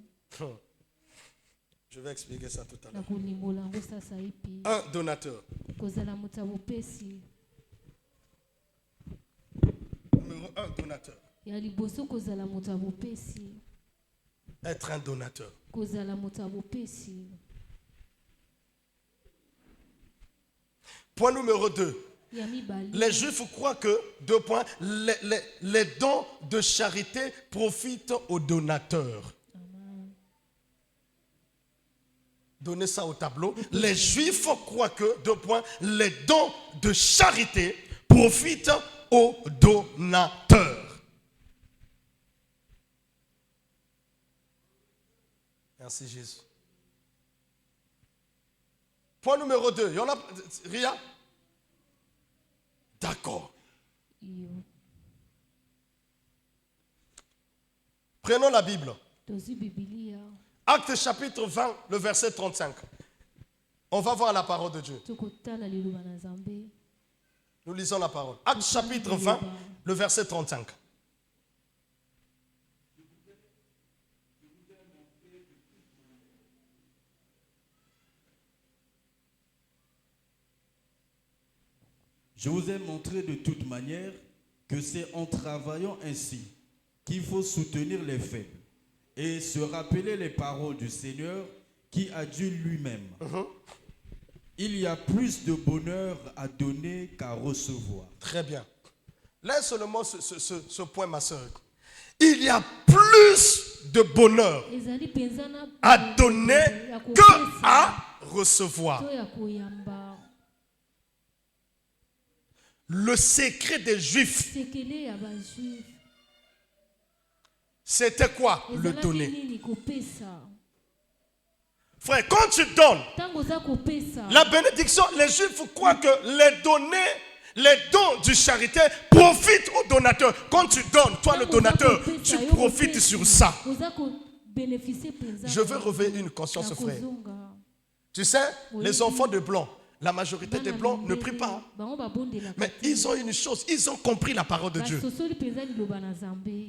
Je vais expliquer ça tout à Na l'heure. kolimbola ngo sasa epi. Un donateur. Kozala moto ya bopesi. Numéro 1, donateur. Ya liboso kozala moto ya bopesi. Être un donateur. Kozala moto ya bopesi. Point numéro 2. Ya mibale. Les Juifs croient que, 2 points, les dons de charité profitent aux donateurs. Donnez ça au tableau. Les Juifs croient que, 2 points, les dons de charité profitent aux donateurs. Merci Jésus. Point numéro 2. Il y en a, Ria? D'accord. Iyo. Prenons la Bible. Tozi Biblia. Acte chapitre 20, le verset 35. On va voir la parole de Dieu. Tokotala liloba na Nzambe. Nous lisons la parole. Acte chapitre 20, le verset 35. Je vous ai montré de toute manière que c'est en travaillant ainsi qu'il faut soutenir les faibles et se rappeler les paroles du Seigneur qui a dit lui-même. Il y a plus de bonheur à donner qu'à recevoir. Très bien. Laisse seulement ce point, ma soeur. Il y a plus de bonheur à donner que à recevoir. Le secret des Juifs, c'était quoi? Le donner. Frère, quand tu donnes, la bénédiction, les Juifs croient que les dons du charité profitent aux donateurs. Quand tu donnes, toi le donateur, tu profites sur ça. Je veux réveiller une conscience, frère. Tu sais, les enfants de blancs, la majorité des blancs ne prient pas. Mais ils ont une chose, ils ont compris la parole de Dieu.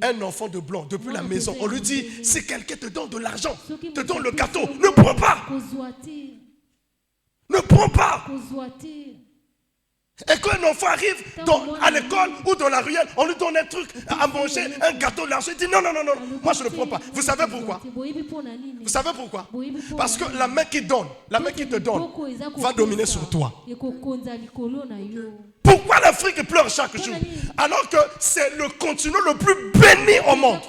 Un enfant de blanc, depuis la maison, on lui dit, si quelqu'un te donne de l'argent, te donne le gâteau, ne prends pas. Ne prends pas. Et quand un enfant arrive à l'école ou dans la ruelle, on lui donne un truc à manger, un gâteau, l'argent, il dit non, moi je ne prends pas. Vous savez pourquoi? Vous savez pourquoi? Parce que la main qui donne, la main qui te donne, va dominer sur toi. Pourquoi l'Afrique pleure chaque jour? Alors que c'est le continent le plus béni au monde.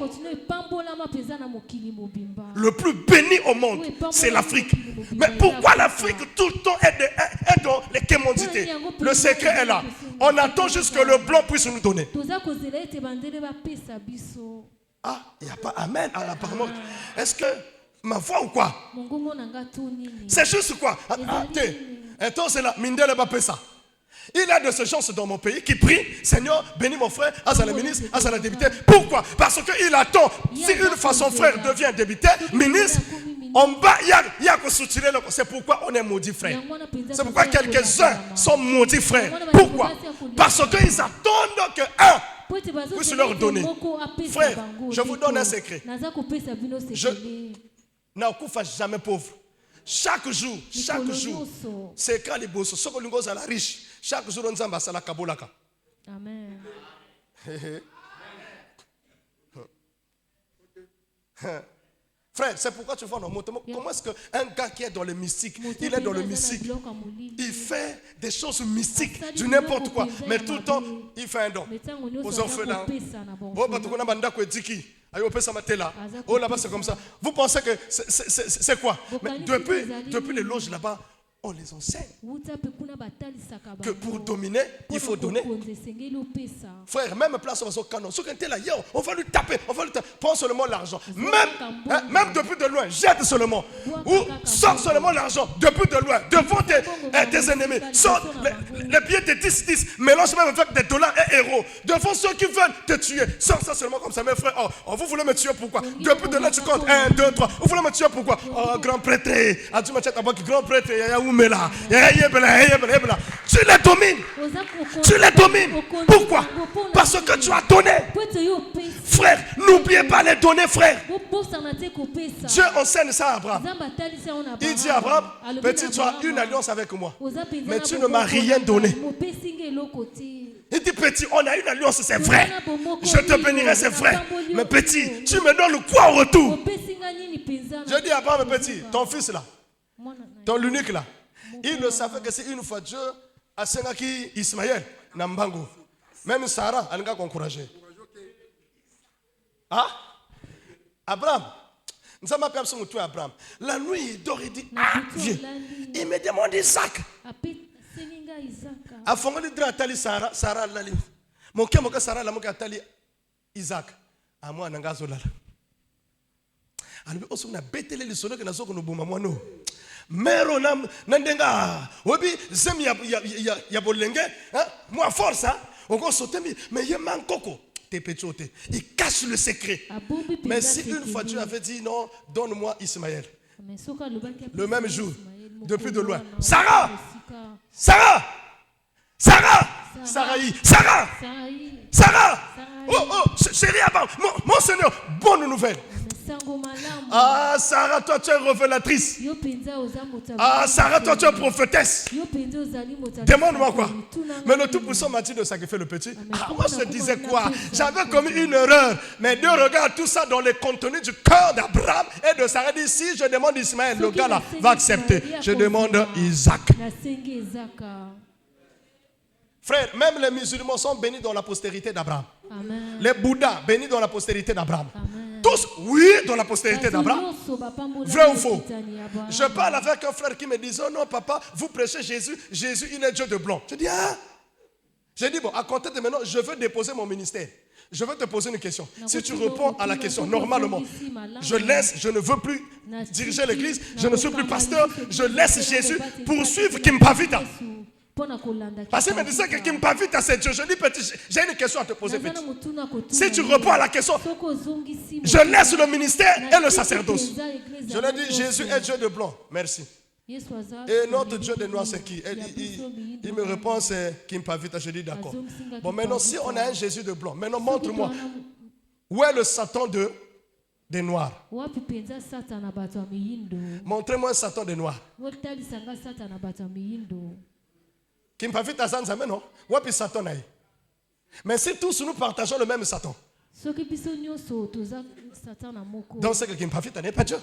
Le plus béni au monde, c'est l'Afrique. Mais pourquoi l'Afrique tout le temps est dans les quémondités? Le secret est là. On attend juste que le blanc puisse nous donner. Ah, il n'y a pas amen à la parole. Est-ce que ma voix ou quoi? C'est juste quoi? C'est là, Mindele Bapesa. Il y a de ces gens dans mon pays qui prient, Seigneur, bénis mon frère, à la ministre, à la députée. Pourquoi? Parce qu'il attend, si une fois son frère devient député, ministre, en bas, il y a que soutirer. C'est pourquoi on est maudit, frère. C'est pourquoi quelques-uns sont maudits, frère. Pourquoi? Parce qu'ils attendent qu'un puisse leur donner. Frère, je vous donne un secret. Je n'accouche jamais pauvre. Chaque jour, c'est quand les bosses, ce que nous sommes riches. Chaque jour, on s'en la kabolaka. Amen. Frère, c'est pourquoi tu vois nos mots. Comment est-ce qu'un gars qui est dans le mystique, il est dans le mystique, il fait des choses mystiques, du n'importe quoi, mais tout le temps, il fait un don aux orphelins. Oh, là-bas, c'est comme ça. Vous pensez que c'est quoi? Mais depuis les loges là-bas, on les enseigne que pour dominer, il faut donner. Frère, même place au canon. Ceux qui étaient là hier, on va lui taper. Prends seulement l'argent. Même depuis de loin, jette seulement. Ou sors seulement l'argent depuis de loin. Devant tes ennemis. Sors les billets de 10, mélange même avec des dollars et euros. Devant ceux qui veulent te tuer. Sors ça seulement comme ça. Mes frères, vous voulez me tuer pourquoi? Depuis de là, tu comptes 1, 2, 3. Vous voulez me tuer pourquoi? Oh, grand prêtre. Grand prêtre. Tu les domines. Pourquoi? Parce que tu as donné. Frère, n'oubliez pas les donner, frère. Dieu enseigne ça à Abraham. Il dit à Abraham, petit, tu as une alliance avec moi, mais tu ne m'as rien donné. Il dit, petit, on a une alliance, c'est vrai. Je te bénirai, c'est vrai. Mais petit, tu me donnes quoi au retour? Je dis à Abraham, petit, ton fils là, ton l'unique là, il ne savait que c'est une fois Dieu a Sengaki Ismaël, Nambango. Même Sarah, elle n'a pas encouragé. Ah? Abraham, nous avons appelé son tour Abraham. La nuit, il dort, il dit, viens. Il me demande Isaac. A fond de Dratali Sarah Lali. Mon cœur, Sarah Lamoka Tali Isaac. À moi, Nangazola. Alors, on a bêté les solos que nous avons boumamano. Mero nandenga obi zem ya bolenge moi force on va sauter mais il manque coco t'es péchoté il cache le secret. Mais si une fois Dieu avait dit non, donne-moi Ismaël, le même jour depuis de loin, Sarah oh chérie, mon Seigneur, bonne nouvelle. Ah, Sarah, toi, tu es révélatrice. Ah, Sarah, toi, tu es prophétesse. Demande-moi quoi. Mais le tout-puissant m'a dit de sacrifier le petit. Ah, moi, je disais quoi? J'avais commis une erreur. Mais Dieu regarde tout ça dans le contenu du cœur d'Abraham et de Sarah. Dit, si je demande Ismaël, le gars là va accepter. Je demande Isaac. Frère, même les musulmans sont bénis dans la postérité d'Abraham. Les Bouddhas bénis dans la postérité d'Abraham. Tous, oui, dans la postérité d'Abraham. Vrai ou faux? Je parle avec un frère qui me dit, oh non papa, vous prêchez Jésus, Jésus il est Dieu de blanc. Je dis, ah. J'ai dit, bon, à compter de maintenant, je veux déposer mon ministère. Je veux te poser une question. Si tu réponds à la question normalement, je ne veux plus diriger l'église, je ne suis plus pasteur, je laisse Jésus poursuivre Kimpavita. Parce qu'il me disait que Kimpavita c'est Dieu. Je dis, petit, j'ai une question à te poser, petit. Si tu réponds à la question, je laisse le ministère et le sacerdoce. Je lui ai dit, Jésus est Dieu de blanc. Merci. Et notre Dieu de noir, c'est qui? Il me répond, c'est Kimpavita. Je dis, d'accord. Bon, maintenant, si on a un Jésus de blanc, maintenant montre-moi, où est le Satan des noirs? Montrez-moi un Satan des noirs. Kimpavita Zanzame, non? Où est le Satan? Mais si tous nous partageons le même Satan, donc c'est que Kimpavita n'est pas Dieu.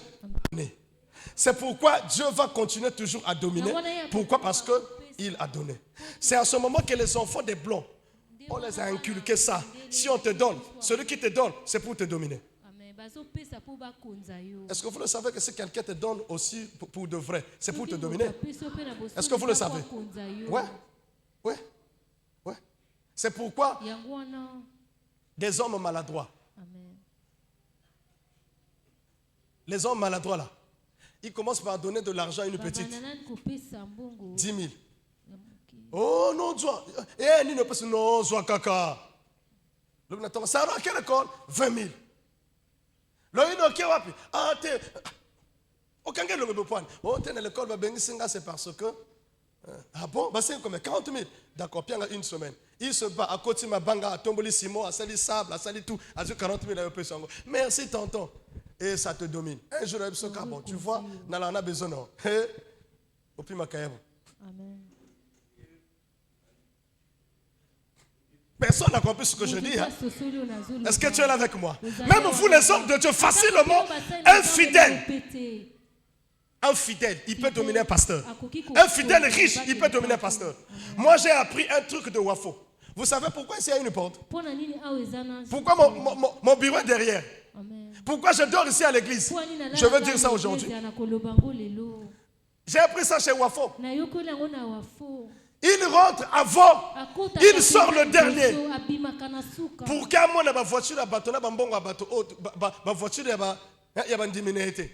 C'est pourquoi Dieu va continuer toujours à dominer. Pourquoi? Parce qu'il a donné. C'est à ce moment que les enfants des blancs, on les a inculqué ça. Si on te donne, celui qui te donne, c'est pour te dominer. Est-ce que vous le savez que si quelqu'un te donne aussi pour de vrai, c'est pour te dominer? Est-ce que vous le savez? Ouais. C'est pourquoi des hommes maladroits, les hommes maladroits là, ils commencent par donner de l'argent à une petite. 10 000. Oh non, non, kaka. Ça va à quelle école? 20 000. C'est parce que. Ah bon? C'est comme 40 000. D'accord, puis une semaine. Il se bat à côté de ma banga, à Tomboli Simon, à Sali Sable, à Sali tout, à 40 000 euros. Merci, tonton. Et ça te domine. Un jour, bon, tu vois, on a besoin. Amen. Personne n'a compris ce que je dis. Hein? Est-ce que tu es là avec moi? Même vous, les hommes de Dieu, facilement, un fidèle, il peut dominer un pasteur. Un fidèle riche, il peut dominer un pasteur. Moi, j'ai appris un truc de Wafo. Vous savez pourquoi ici il y a une porte? Pourquoi mon bureau est derrière? Pourquoi je dors ici à l'église? Je veux dire ça aujourd'hui. J'ai appris ça chez Wafo. Il rentre avant, il sort le dernier. Pour qu'à moi, la voiture à bateau, la voiture il y a une diminution.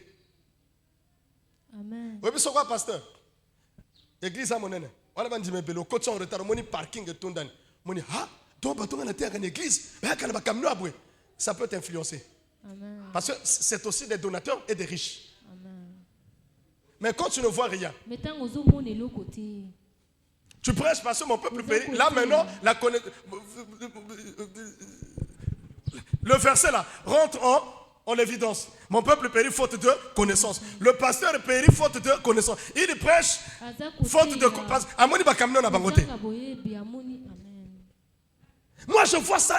Amen. Oui, mais c'est quoi, pasteur? Église à mon aîné. On a dit, mais le coach en retard, mon parking est tombé. Mon dit, ah, ton bateau en terre en église, ça peut t'influencer. Parce que c'est aussi des donateurs et des riches. Amen. Mais quand tu ne vois rien, tu prêches parce que mon peuple périt. Là maintenant, le verset là rentre en évidence. Mon peuple périt faute de connaissance. Le pasteur périt faute de connaissance. Il prêche faute de connaissance. Moi je vois ça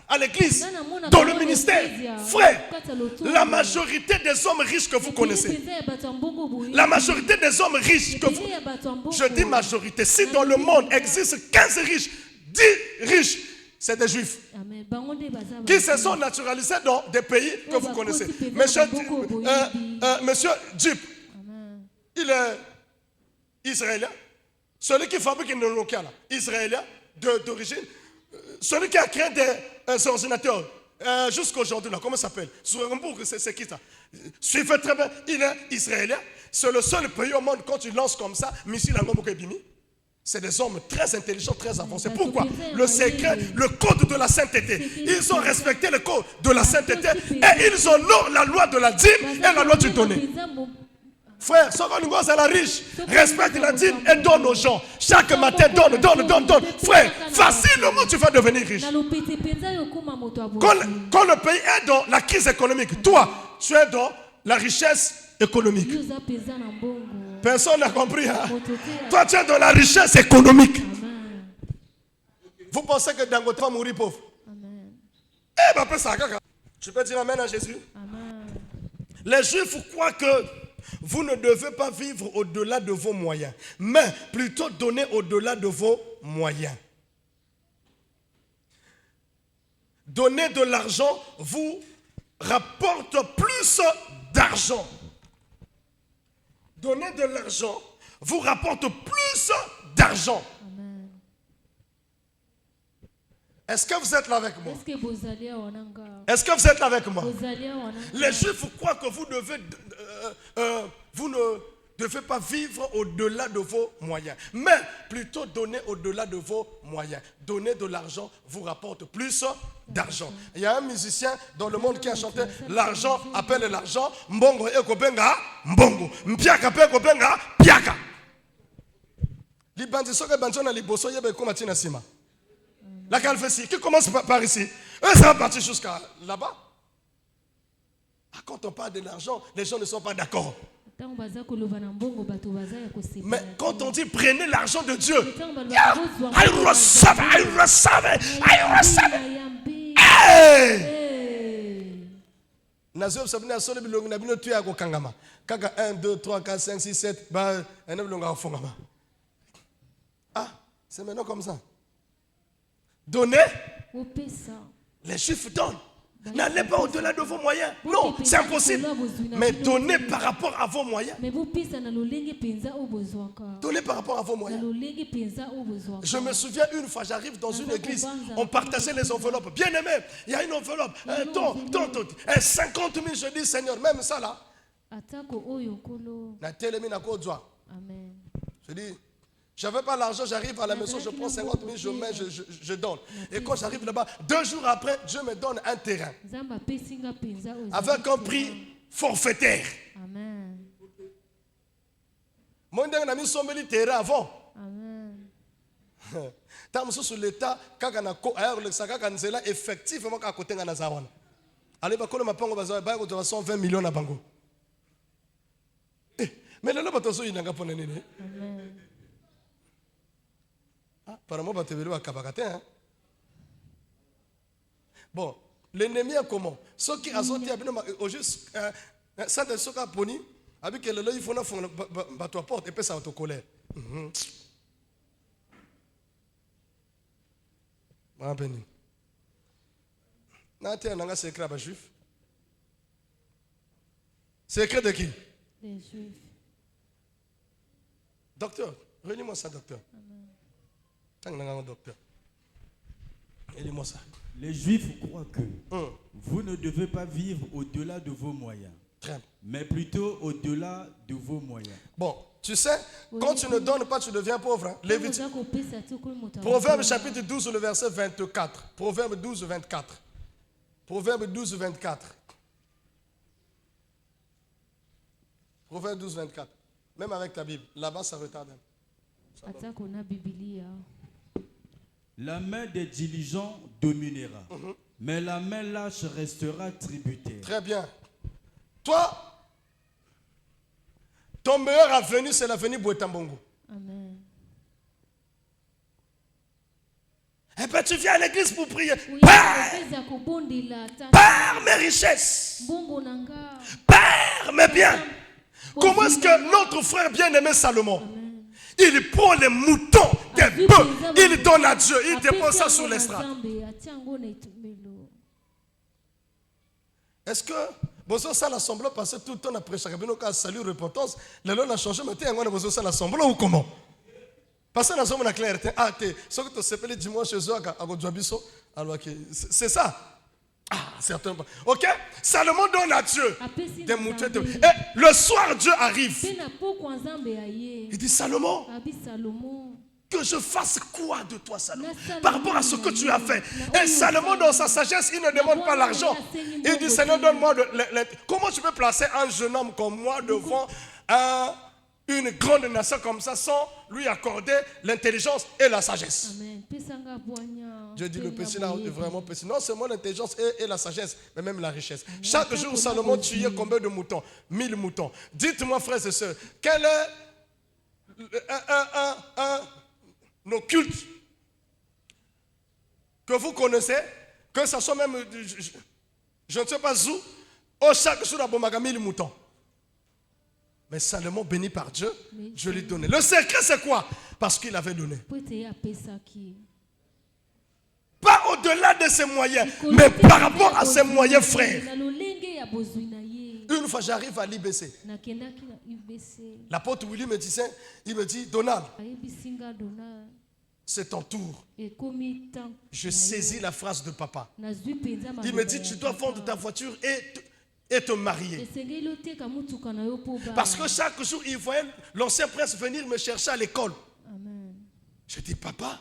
à l'église, dans le ministère. Frère, la majorité des hommes riches que vous connaissez, la majorité des hommes riches que vous... Je dis majorité. Si dans le monde existe 15 riches, 10 riches, c'est des juifs qui se sont naturalisés dans des pays que vous connaissez. Monsieur Dup, il est israélien. Celui qui fabrique une locale, israélien d'origine. Celui qui a créé des ordinateurs jusqu'à aujourd'hui, comment ça s'appelle? C'est qui ça? Suivez très bien, il est israélien. C'est le seul pays au monde, quand tu lances comme ça, missile à Ngomokebimi. C'est des hommes très intelligents, très avancés. Pourquoi? Le secret, le code de la sainteté. Ils ont respecté le code de la sainteté et ils honorent la loi de la dîme et la loi du donné. Frère, c'est la riche. Respecte la dîme et donne aux gens. Chaque matin, donne. Frère, facilement tu vas devenir riche. Quand le pays est dans la crise économique, toi, tu es dans la richesse économique. yo oza mpenza na mbongo. Personne n'a compris. Hein? Moto te Toi, tu es dans la richesse économique. Amen. Vous pensez que Dangote va mourir pauvre? Amen. Eh ben, après ça, tu peux dire amen à Jésus. Amen. Les Juifs croient que vous ne devez pas vivre au-delà de vos moyens, mais plutôt donner au-delà de vos moyens. Donner de l'argent vous rapporte plus d'argent. Donner de l'argent vous rapporte plus d'argent. Amen. Est-ce que vous êtes là avec moi? Est-ce que bozali awa na nga? Est-ce que vous êtes là avec moi? Bozali awa na nga? Les Juifs croient que vous ne devez pas vivre au-delà de vos moyens, mais plutôt donner au-delà de vos moyens. Donner de l'argent vous rapporte plus d'argent. Il y a un musicien dans le monde qui a chanté l'argent appelle l'argent, mbongo ekobenga mbongo, mpiaka pe ekobenga piaka. Libandi soka banjona liboso yebe koma tina sima. La calvétie qui commence par ici, eux ça va partir jusqu'à là-bas. Quand on parle de l'argent, les gens ne sont pas d'accord. Mais quand on dit prenez l'argent de Dieu, I receive it. Hey! Nazo sabina solo bilongo na bino tu ya ko kangama. Kaka 1 2 3 4 5 6 7 ba ena bilongo afongama. Ah, c'est maintenant comme ça. Donner. Les Juifs donnent. N'allez pas au-delà de vos moyens. Non, c'est impossible. Mais donnez par rapport à vos moyens. Donnez par rapport à vos moyens. Je me souviens une fois, j'arrive dans une église, on partageait les enveloppes. Bien aimé, il y a une enveloppe, ton, 50 000, je dis Seigneur, même ça là. Je dis, je n'avais pas l'argent, j'arrive à la maison, je prends 50 000, je mets, je donne. Et quand j'arrive là-bas, 2 jours après, Dieu me donne un terrain. Avec un prix forfaitaire. Amen. Moi, je n'ai pas terrain avant. Amen. Tant sur l'état, quand on a effectivement à côté de la Zawan. Allez, bah, quand on m'a pas envoyé 120 millions à Bango. Mais là, il n'y a pas de Amen. Apparemment, tu vas te hein? Bon, l'ennemi est comment? Ceux qui ont sorti au juste, ça de ce qu'a poni, avec le il faut faire ta porte et puis ça va te coller. Bon, béni. N'a-t-il un secret à Juif? Secret de qui? Les Juifs. Docteur, relis-moi ça, docteur. Docteur. Relis-moi ça. Les Juifs croient que vous ne devez pas vivre au-delà de vos moyens, mais plutôt au-delà de vos moyens. Bon, tu sais, quand tu ne donnes pas, tu deviens pauvre. Hein? Proverbe chapitre 12, le verset 24. Proverbe 12, 24. Proverbe 12, 24. Proverbe 12, 24. Même avec ta Bible, là-bas, ça retarde. La main des diligents dominera, mais la main lâche restera tributaire. Très bien. Toi, ton meilleur avenir, c'est l'avenir Bouetambongo. Amen. Eh bien, tu viens à l'église pour prier. Oui, par mes richesses, par mes biens. Comment est-ce que notre frère bien-aimé Salomon, il prend les moutons des bœufs, il donne à Dieu, il dépose ça sur l'estrade. Est-ce que vous ça l'assemblée parce que tout le temps après chaque salut repentance, le long a changé, mais vous ça l'assemblée ou comment? Parce que nous sommes la clarté. Ah, ce que tu sais dimanche chez eux à Godjabiso, alors c'est ça. Ah, certainement. Ok? Salomon donne à Dieu des moutons. Et le soir, Dieu arrive. Il dit Salomon, que je fasse quoi de toi, Salomon, par rapport à ce que tu as fait? Et Salomon, dans sa sagesse, il ne demande pas l'argent. Il dit Seigneur, donne-moi. Comment tu peux placer un jeune homme comme moi devant une grande nation comme ça sans lui accorder l'intelligence et la sagesse. Amen. Pesanga boanya. Je dis le Penga péché là, boyebi. vraiment péché. Non seulement l'intelligence et la sagesse, mais même la richesse. Amen. Chaque jour, Salomon tuait combien de moutons? 1000 moutons. Dites-moi, frères et sœurs, quel est un occulte que vous connaissez, que ce soit même, je ne sais pas où, chaque jour, il y a 1000 moutons. Mais Salomon, béni par Dieu, je lui donnais. Le secret, c'est quoi? Parce qu'il avait donné. Pas au-delà de ses moyens, mais par rapport à ses moyens, frère. Une fois, j'arrive à l'IBC. L'apôtre Willy me disait, il me dit, Donald, c'est ton tour. Je saisis la phrase de papa. Il me dit, tu dois vendre ta voiture et te marier. Parce que chaque jour, il voyait l'ancien prince venir me chercher à l'école. Je dis, papa,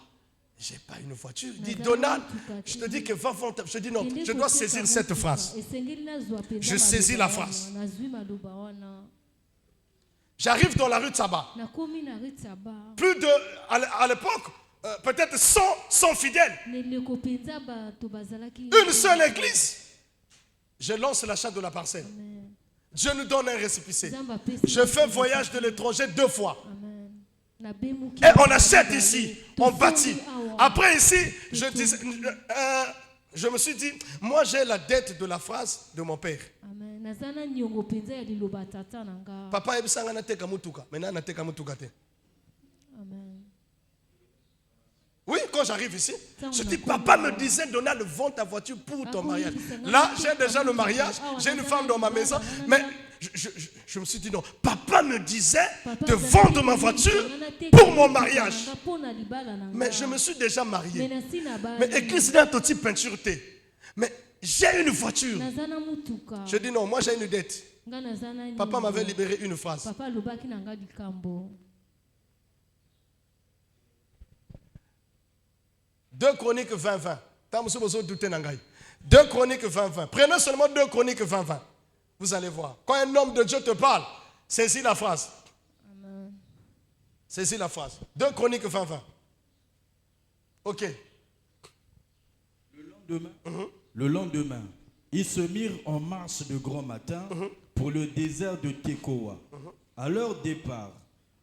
je n'ai pas une voiture. Il dit, Donald, je te dis que va vendre. Je dis, non, je dois saisir cette phrase. Je saisis la phrase. J'arrive dans la rue de Saba. Plus de, à l'époque, peut-être 100 fidèles. Une seule église. Je lance l'achat de la parcelle. Dieu nous donne un récépissé. Je fais voyage de l'étranger 2 fois. Et on achète ici, on bâtit. Après ici, je me suis dit, moi j'ai la dette de la phrase de mon père. Papa est sangana teka mutuka, maintenant na teka mutuka te. Oui, quand j'arrive ici, je dis, papa me disait, Donald, vends ta voiture pour ton mariage. Là, j'ai déjà le mariage, j'ai une femme dans ma maison, mais je me suis dit, non, papa me disait de vendre ma voiture pour mon mariage. Mais je me suis déjà marié. Mais église n'a pas de peinture. Mais j'ai une voiture. Je dis, non, moi j'ai une dette. Papa m'avait libéré une phrase. 2 Chroniques 20-20. 2 Chroniques 20-20. Prenez seulement 2 Chroniques 20-20. Vous allez voir. Quand un homme de Dieu te parle, saisis la phrase. Saisis la phrase. 2 Chroniques 20-20. Ok. Le lendemain, ils se mirent en marche de grand matin pour le désert de Tekoa. À leur départ,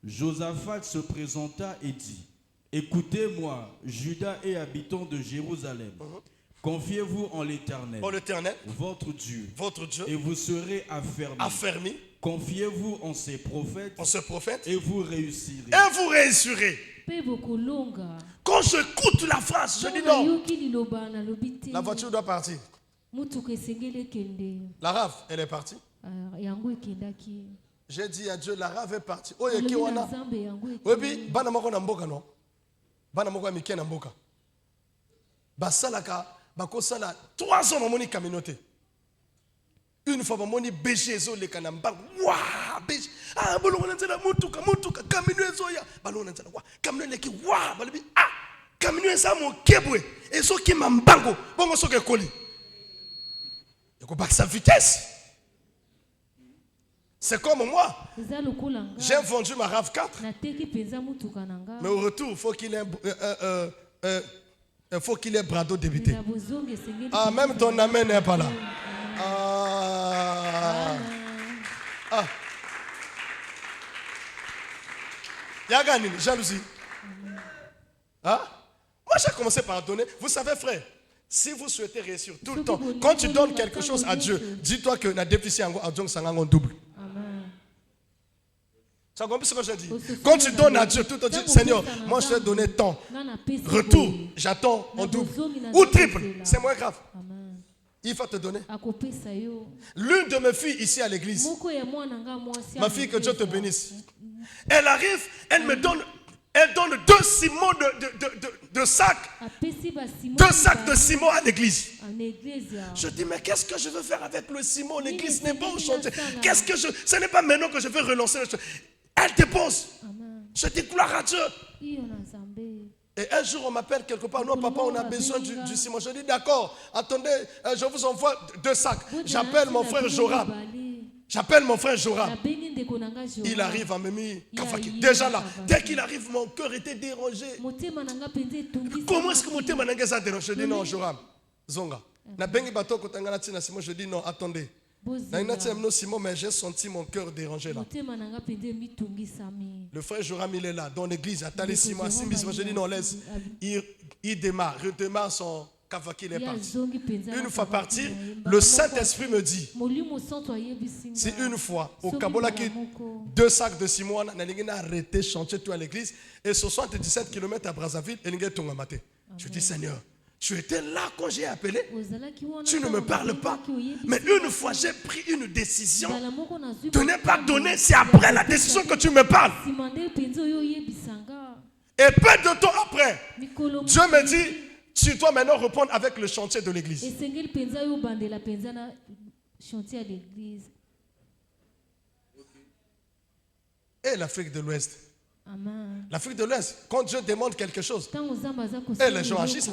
Josaphat se présenta et dit, écoutez-moi, Judas et habitants de Jérusalem, confiez-vous en l'Éternel, votre Dieu, et vous serez affermis. Confiez-vous en ses prophètes, et vous réussirez. Quand j'écoute la phrase, je dis non. La voiture doit partir. La rave, elle est partie. J'ai dit à Dieu, la rave est partie. Oh, il y a qui Bana moko miké na mboka. Basalaka, bakosala 3 ans mamoni communauté. Une fois mamoni BG zo le kanamba. Wa, BG. Ah, bolongo nzela mutuka kamino ezoya. Balongo nzela wa. Kamino leki wa, balibi ah. Kamino esa mo kebwe. Eso ki mambango, bongo soke koli. Yoko baksa vitesse. C'est comme moi. J'ai vendu ma RAV4. Mais au retour, il faut qu'il ait brado débité. Ah, même ton amen n'est pas là. Yagani, jalousie. Moi, j'ai commencé par donner. Vous savez, frère, si vous souhaitez réussir tout le temps, quand tu donnes quelque chose à Dieu, dis-toi que la déficit en double. Tu as compris ce que je dis? Quand tu donnes à Dieu, tout le temps, Seigneur, moi je t'ai donné tant. Retour, j'attends en double. Ou triple, c'est moins grave. Il va te donner. L'une de mes filles ici à l'église, ma fille, que Dieu te bénisse, elle arrive, elle donne 2 ciments de sacs. 2 sacs de ciment à l'église. Je dis, mais qu'est-ce que je veux faire avec le ciment? L'église n'est pas au chantier. Ce n'est pas maintenant que je vais relancer le chantier. Elle dépose. Je dis, gloire à Dieu. Et un jour, on m'appelle quelque part. Non, papa, on a besoin du ciment. Je dis, d'accord. Attendez, je vous envoie 2 sacs. J'appelle mon frère Joram. J'appelle mon frère Joram. Il arrive à Memi Kafaki. Déjà là, dès qu'il arrive, mon cœur était dérangé. Comment est-ce que mon thème a dérangé? Je dis non, Joram. Zonga. Je dis non, attendez. Simon, mais j'ai senti mon cœur dérangé là. Le frère Joram, il est là, dans l'église. Attendez, Simon, je dis non, laisse. Il démarre, redémarre son Kafaki, il est parti. Une fois parti, le Saint-Esprit me dit, c'est une fois, au Kabola, 2 sacs de Simon, on a arrêté de chanter tout à l'église, et 77 km à Brazzaville, et je dis, Seigneur, tu étais là quand j'ai appelé, tu ne me parles pas. Mais une fois, j'ai pris une décision de ne pas donner, c'est après la décision que tu me parles. Et peu de temps après, Dieu me dit, tu dois maintenant répondre avec le chantier de l'église. Et l'Afrique de l'Ouest. L'Afrique de l'Ouest, quand Dieu demande quelque chose, et les gens agissent.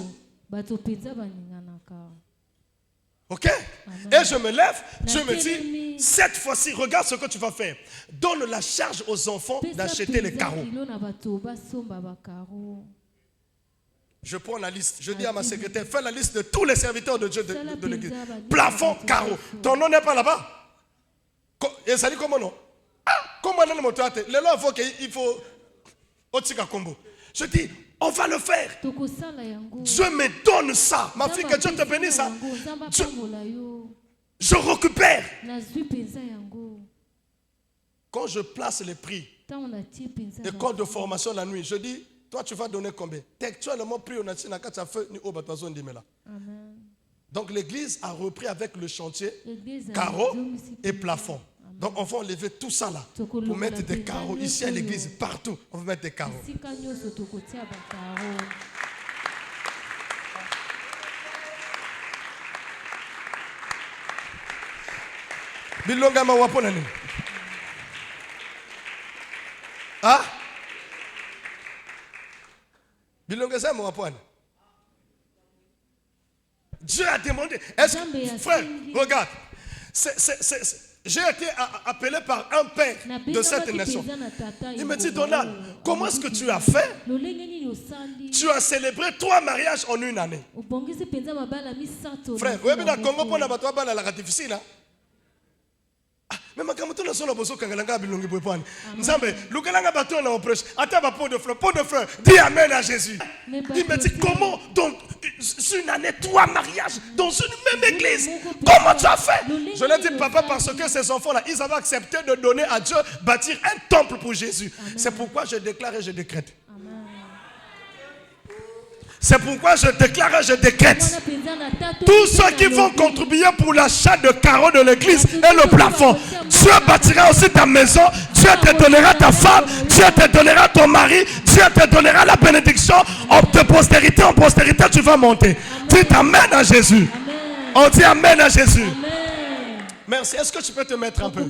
Ok? Et je me lève, je me dis, cette fois-ci, regarde ce que tu vas faire. Donne la charge aux enfants d'acheter les carreaux. Je prends la liste. Je dis à ma secrétaire, fais la liste de tous les serviteurs de Dieu de l'église. Plafond, carreaux. Ton nom n'est pas là-bas? Et ça dit comment non? Ah, comment on a le moteur? Le lot, il faut Otika Combo. Je dis, on va le faire. Dieu me donne ça. Ma fille, que Dieu te bénisse ça. Je récupère. Quand je place les prix, école de formation la nuit, je dis, toi tu vas donner combien? Textuellement, prix on a dit, donc l'église a repris avec le chantier, carreaux et plafond. Donc on va enlever tout ça là pour mettre des carreaux ici à l'église, partout. On va mettre des carreaux. Bilonga ma wapona nini? Ah? Bilonga ça ma wapona. Dieu a demandé. Frère, regarde. J'ai été appelé par un père de cette nation. Il me dit, Donald, comment est-ce que tu as fait? Tu as célébré 3 mariages en une année. Frère, vous avez vu Congo pour la difficile. Mais quand on a besoin de bilongi bwepani. Nzambe, lukalanga bato na oprèche. Ata ba pot de fleurs. Dis amen à Jésus. Il me dit comment donc une année 3 mariages dans une même église. Comment tu as fait? Je lui ai dit papa parce que ces enfants là, ils avaient accepté de donner à Dieu bâtir un temple pour Jésus. C'est pourquoi je déclare et je décrète. C'est pourquoi je déclare et je décrète. Tous ceux qui vont contribuer pour l'achat de carreaux de l'église et le plafond, Dieu bâtira aussi ta maison, Dieu te donnera ta femme, Dieu te donnera ton mari, Dieu te donnera la bénédiction. De postérité en postérité, tu vas monter. Dis amen à Jésus. On dit amen à Jésus. Merci. Est-ce que tu peux te mettre un peu?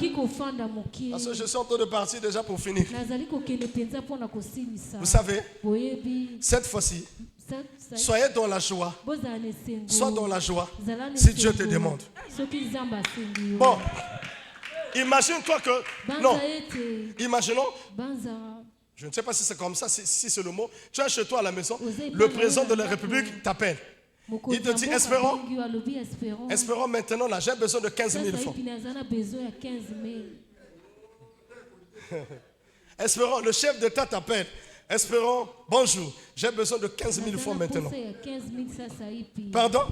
Parce que je suis en train de partir déjà pour finir. Vous savez, cette fois-ci, soyez dans la joie. Sois dans la joie si Dieu te demande. Bon, imagine-toi que... Non, imaginons... Je ne sais pas si c'est comme ça, si c'est le mot. Tu es chez toi à la maison, le président de la République t'appelle. Il te dit, espérons maintenant, là, j'ai besoin de 15 000 francs. Espérons, le chef d'État t'appelle. Espérons, bonjour, j'ai besoin de 15 000 francs maintenant. Pardon?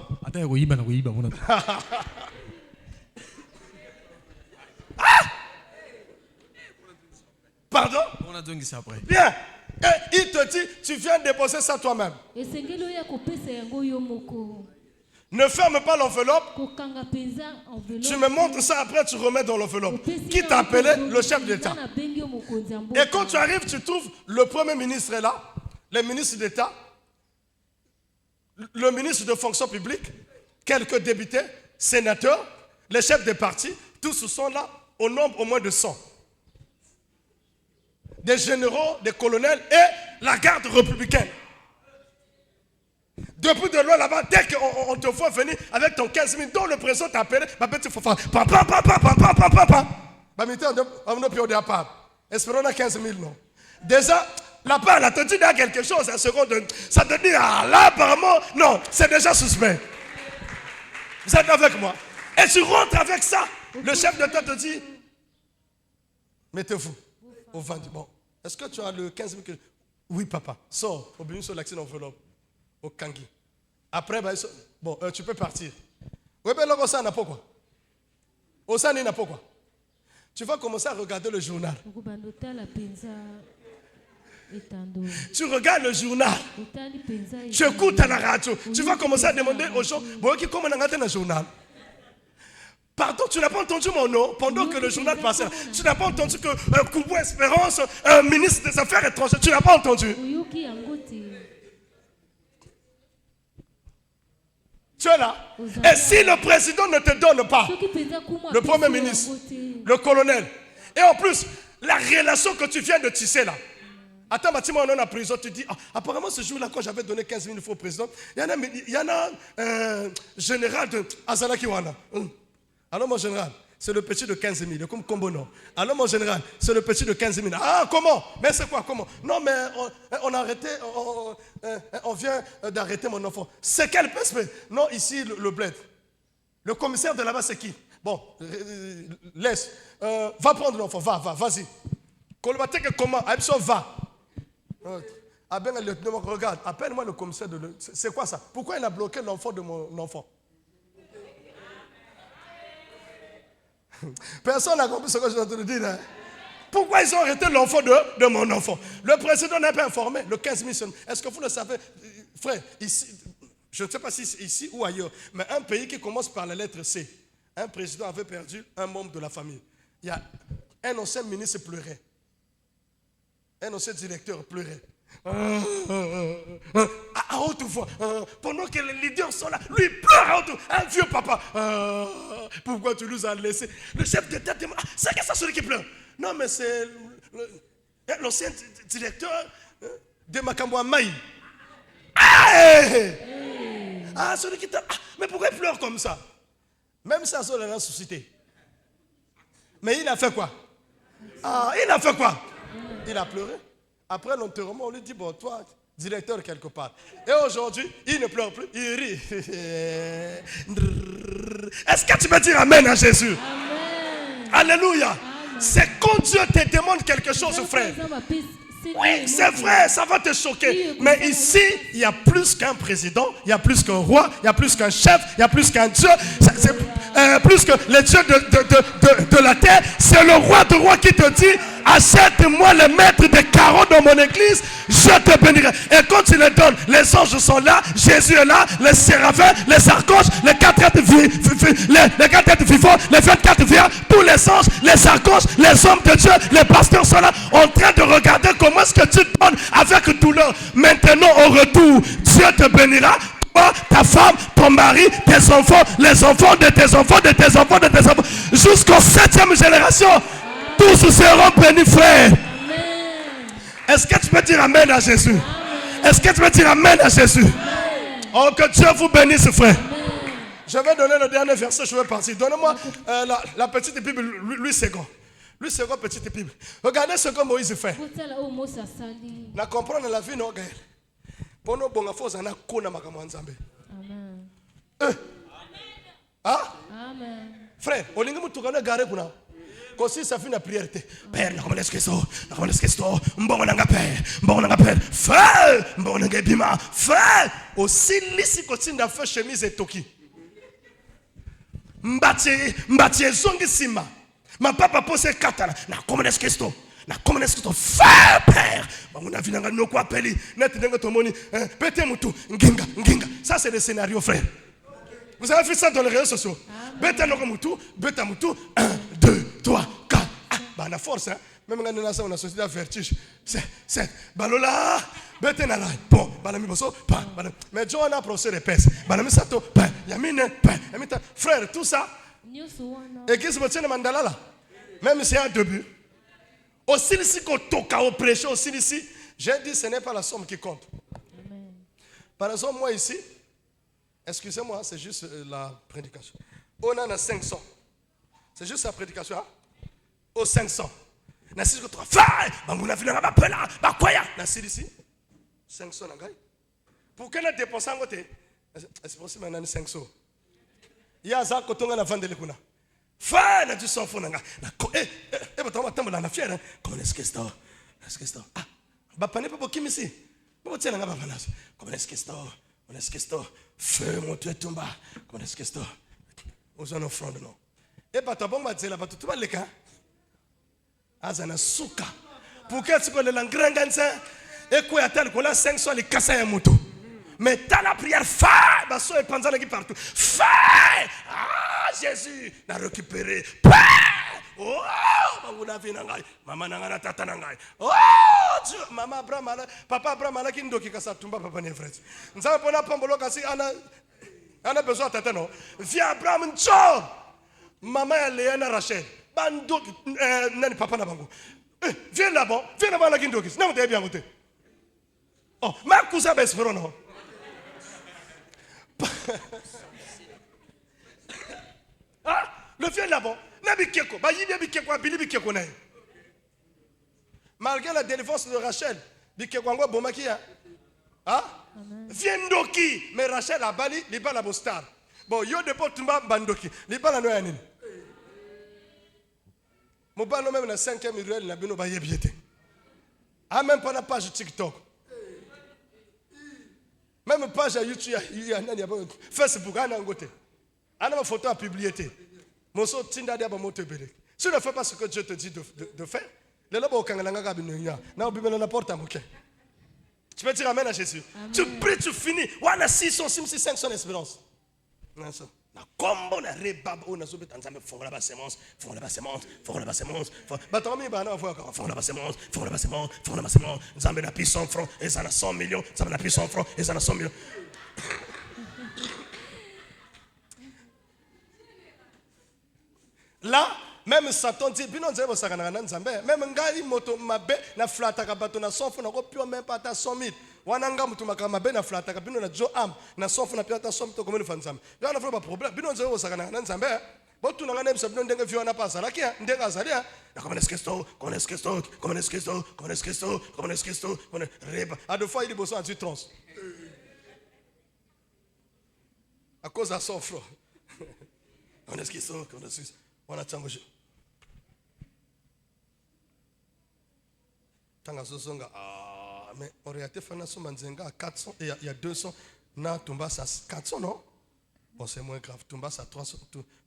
Pardon? Bien. Et il te dit, tu viens déposer ça toi-même. Ne ferme pas l'enveloppe. Tu me montres ça après, tu remets dans l'enveloppe. Qui t'a appelé? Le chef d'État. Et quand tu arrives, tu trouves le Premier ministre est là, le ministre d'État, le ministre de fonction publique, quelques députés, sénateurs, les chefs des partis, tous sont là au nombre au moins de 100. Des généraux, des colonels et la garde républicaine. Depuis de loin là-bas, dès qu'on te voit venir avec ton 15 000, dont le président t'a appelé, ma petite fofa, on a au départ. Espérons à 15 000, non. Déjà, la part, là, te dit quelque chose, ça te dit, ah là, apparemment, non, c'est déjà suspect. Vous êtes avec moi? Et tu rentres avec ça. Le chef d'État te dit, mettez-vous au vendu. Bon, est-ce que tu as le 15 000? Oui, papa. Sors, au béni sur l'accident enveloppe, au Kangi. Après, bon, tu peux partir. Oui, mais là, ça n'a pas quoi. Au sein, il n'a pas quoi. Tu vas commencer à regarder le journal. Tu regardes le journal. Tu écoutes à la radio. Tu vas commencer à demander aux gens, bon, comment on a regardé le journal? Pardon, tu n'as pas entendu mon nom pendant que le journal passait. Tu n'as pas entendu que Koubou Espérance, ministre des Affaires étrangères, tu n'as pas entendu. Tu es là. Et si le président ne te donne pas, le premier ministre, le colonel, et en plus, la relation que tu viens de tisser là. Attends, on est en prison, tu dis, ah, apparemment ce jour-là, quand j'avais donné 15 000 fois au président, il y en a un général de Azala Kiwana. Alors mon général, c'est le petit de 15 000, comme Kombono. Alors mon général, c'est le petit de 15 000. Ah, comment? Mais c'est quoi, comment? Non, mais on a arrêté, on vient d'arrêter mon enfant. C'est quel PSP? Non, ici, le bled. Le commissaire de là-bas, c'est qui? Bon, laisse. Va prendre l'enfant, vas-y. Comment? Va. Regarde, appelle-moi le commissaire de... C'est quoi ça? Pourquoi il a bloqué l'enfant de mon enfant? Personne n'a compris ce que je suis en train de dire. Hein? Pourquoi ils ont arrêté l'enfant de mon enfant? Le président n'a pas informé. Le 15 000. Est-ce que vous le savez? Frère, ici, je ne sais pas si c'est ici ou ailleurs, mais un pays qui commence par la lettre C, un président avait perdu un membre de la famille. Il y a un ancien ministre pleurait. Un ancien directeur pleurait. À haute voix, pendant que les leaders sont là, lui pleure à haute voix. Un vieux papa. Pourquoi tu nous as laissé? Le chef d'État demande, c'est que ça celui qui pleure? Non, mais c'est l'ancien directeur de Makambo Maï. Ah, celui qui t'a. Mais pourquoi il pleure comme ça? Même ça, ça l'a suscité. Mais il a fait quoi? Il a fait quoi? Il a pleuré. Après l'enterrement, on lui dit, bon, toi, directeur quelque part. Et aujourd'hui, il ne pleure plus, il rit. Est-ce que tu peux dire Amen à Jésus? Amen. Alléluia. Amen. C'est quand Dieu te demande quelque chose, frère. Oui, c'est vrai, ça va te choquer. Mais ici, il y a plus qu'un président, il y a plus qu'un roi, il y a plus qu'un chef, il y a plus qu'un Dieu. C'est plus que le Dieu de la terre. C'est le roi de rois qui te dit, achète-moi le maître des carreaux dans mon église, je te bénirai. Et quand tu les donnes, les anges sont là, Jésus est là, les séraphins, les archanges, les 4 êtres vivants, les 24 vierges, tous les anges, les archanges, les hommes de Dieu, les pasteurs sont là, en train de regarder comment est-ce que tu donnes avec douleur. Maintenant, au retour, Dieu te bénira. Toi, ta femme, ton mari, tes enfants, les enfants de tes enfants, de tes enfants, de tes enfants, jusqu'aux 7e génération. Tous seront bénis, frère. Est-ce que tu peux dire Amen à Jésus? Est-ce que tu peux dire Amen à Jésus? Oh, que Dieu vous bénisse, frère. Je vais donner le dernier verset, je vais partir. Donnez-moi la petite Bible, Louis II. Louis II, petite Bible. Regardez ce que Moïse fait. La comprendre la vie, non, Gaël. Pendant bon affaire, on a kona makamanzambe. Amen. Ah? Amen. Frère, on est tous les garés pour nous. Quand ça fait une prière, Père, nous connaissons que ça, nous connaissons que ça, bon on a peur, frère, bon on a bima, frère. Aussi lisi continue de faire chemise et toki. Mbati zongi sima. Ma papa pose katana. Na connaissons que ça. Na connaissons que ça. Frère, père. Bon on a vu n'anga noko appeli. Net n'anga tomoni. Pete mutu. Nginga. Ça c'est le scénario, frère. Vous avez fait ça dans les réseaux sociaux. Beta noko mutu. 1, 2, 3, 4. Bah la force, hein. Même quand on a société à vertige. C'est balola. Beta na la. Bon, balami bosso. Mais John a procès de pèse. Balami sato. Yamine. Frère, tout ça. Et qu'est-ce que tu mandala là? Même si c'est un début. Aussi ici qu'on toque au prêcher, aussi ici, j'ai dit ce n'est pas la somme qui compte. Amen. Par exemple, moi ici, excusez-moi, c'est juste la prédication. On en a 500. C'est juste la prédication. Hein? au 500. Nasi ko fa banguna finanga ba pela ba kwaya nasi ici 500 nangai. Pour que na dépenser ngote. C'est possible maintenant 500. Ya za ko tonga na vandele kuna. Fa na tu s'en fous nanga. Ba tamba tamba na fière. Comment est-ce que c'est? Est-ce que c'est? Ah, ba pané pas bokimisi. Ba tena nga ba vanas. Comment est-ce que c'est? On est-ce que c'est? Feu mon Dieu tomba. Comment est-ce que c'est? Aux en offrande non. Et ba tabonga tsela ba tutuba leka. Azana suka. Pour que tu connais l'engranganza et quoi attend qu'on a 500 les kasa ya moto. Mais dans la prière, fire, basso et panzana qui partout. Fire! Ah, Jésus n'a récupéré. Oh, maman n'a tata nangai. Oh, Dieu, maman Abraham, papa Abraham, qui ndoki kasa tumba papa ne frère. Nous avons pas pambolo kasi ana besoin de tata non. Viens Abraham, tcho. Maman Léana Rachel. Bando nani papa na bango. Viens là-bas la qui ndoki. Non, t'es bien goûté. Oh, ma cousin bespero non. Ah, le vieux là-bas, malgré la délivrance de Rachel, viens doki, mais Rachel a bali, li bala bostar. Bon, yo de pot tumba bandoki, li bala no yanin. Mo balo même na 5e ruelle na bino ba yebiete. Ah même pas la page TikTok. Même page à YouTube, Facebook, on a un côté. On a une photo à publier. Si tu ne fais pas ce que Dieu te dit de faire, tu peux dire amen à Jésus. Amen. Tu pries, tu finis. On a 600, 500 espérances. Na combo na rebab on a sobe tanzambe font la semence batomi bana voit encore font la semence nzambe na pi 100 francs et ça na 100 millions nzambe na pi 100 francs et ça na 100 millions. Là même Satan dit bino nzebo sakana na nzambe même ngai moto mabe na flataka bato na 100 francs na ko pio même pas ta 100 000. Wananga mutumaka mabe na flataka bino na jo am na 100 francs na pio ta 100 000 to komene fanzambe. Yo na pas problème bino nzebo sakana na nzambe. Botu na ngane bisabino ndenge vio na pasa la kia ndenge azalia. Na comment est-ce que reba. À deux fois il est besoin de trans. À cause de 100 francs. Comment est-ce que on a tango. Tanga sosonga mais en réalité Fanaso Manzenga à 400 et il y a 200 na Tumbas à 400 non. Bon c'est moins grave. Tumbas à 300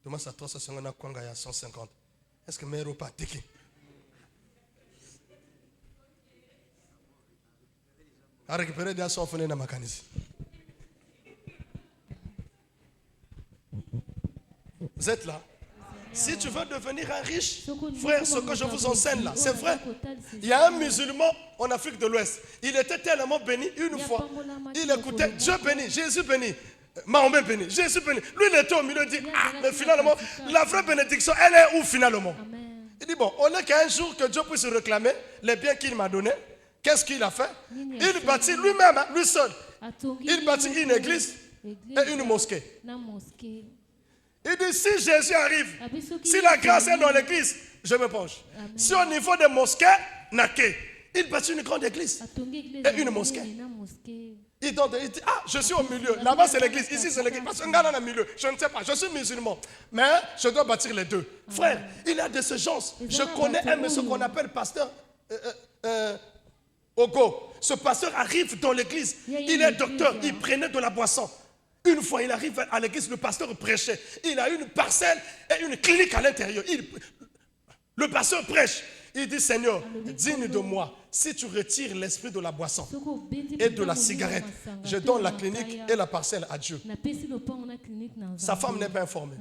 Tumbas à 300 na Kwanga à 150. Est-ce que mes repas tiki? À récupérer des 100 francs na makanisi. Vous êtes là? Si tu veux devenir un riche, frère, ce que je vous enseigne là, c'est vrai. Il y a un musulman en Afrique de l'Ouest. Il était tellement béni une fois. Il écoutait Dieu béni, Jésus béni, Mahomet béni, Jésus béni. Lui, il était au milieu, il dit, ah, mais finalement, la vraie bénédiction, elle est où finalement? Il dit, bon, on est qu'un jour que Dieu puisse réclamer les biens qu'il m'a donnés. Qu'est-ce qu'il a fait? Il bâtit lui-même, lui seul. Il bâtit une église et une mosquée. Il dit, si Jésus arrive, si la grâce est dans l'église, je me penche. Amen. Si au niveau des mosquées, il bâtit une grande église et une mosquée. Il dit, ah, je suis au milieu. Là-bas, c'est l'église. Ici, c'est l'église. Parce qu'un gars dans le milieu, je ne sais pas. Je suis musulman. Mais je dois bâtir les deux. Frère, il y a de ce genre. Je connais un monsieur qu'on appelle pasteur Ogo. Ce pasteur arrive dans l'église. Il est docteur. Il prenait de la boisson. Une fois, il arrive à l'église, le pasteur prêchait. Il a une parcelle et une clinique à l'intérieur. Le pasteur prêche. Il dit, Seigneur, digne de moi, si tu retires l'esprit de la boisson et de la cigarette, je donne la clinique et la parcelle à Dieu. Sa femme n'est pas informée.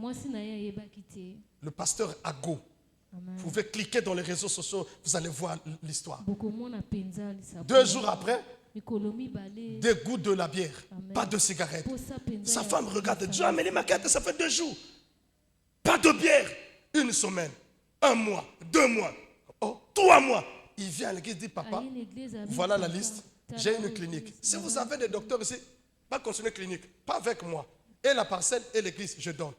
Le pasteur Ago. Vous pouvez cliquer dans les réseaux sociaux, vous allez voir l'histoire. 2 jours après, des gouttes de la bière, pas de cigarette. Sa femme regarde, Dieu a mis les maquettes, ça fait 2 jours. Pas de bière, 1 semaine, 1 mois, 2 mois, 3 mois. Il vient à l'église, dit, papa, voilà la liste, j'ai une clinique. Si vous avez des docteurs ici, pas continuer clinique, pas avec moi. Et la parcelle et l'église, je donne.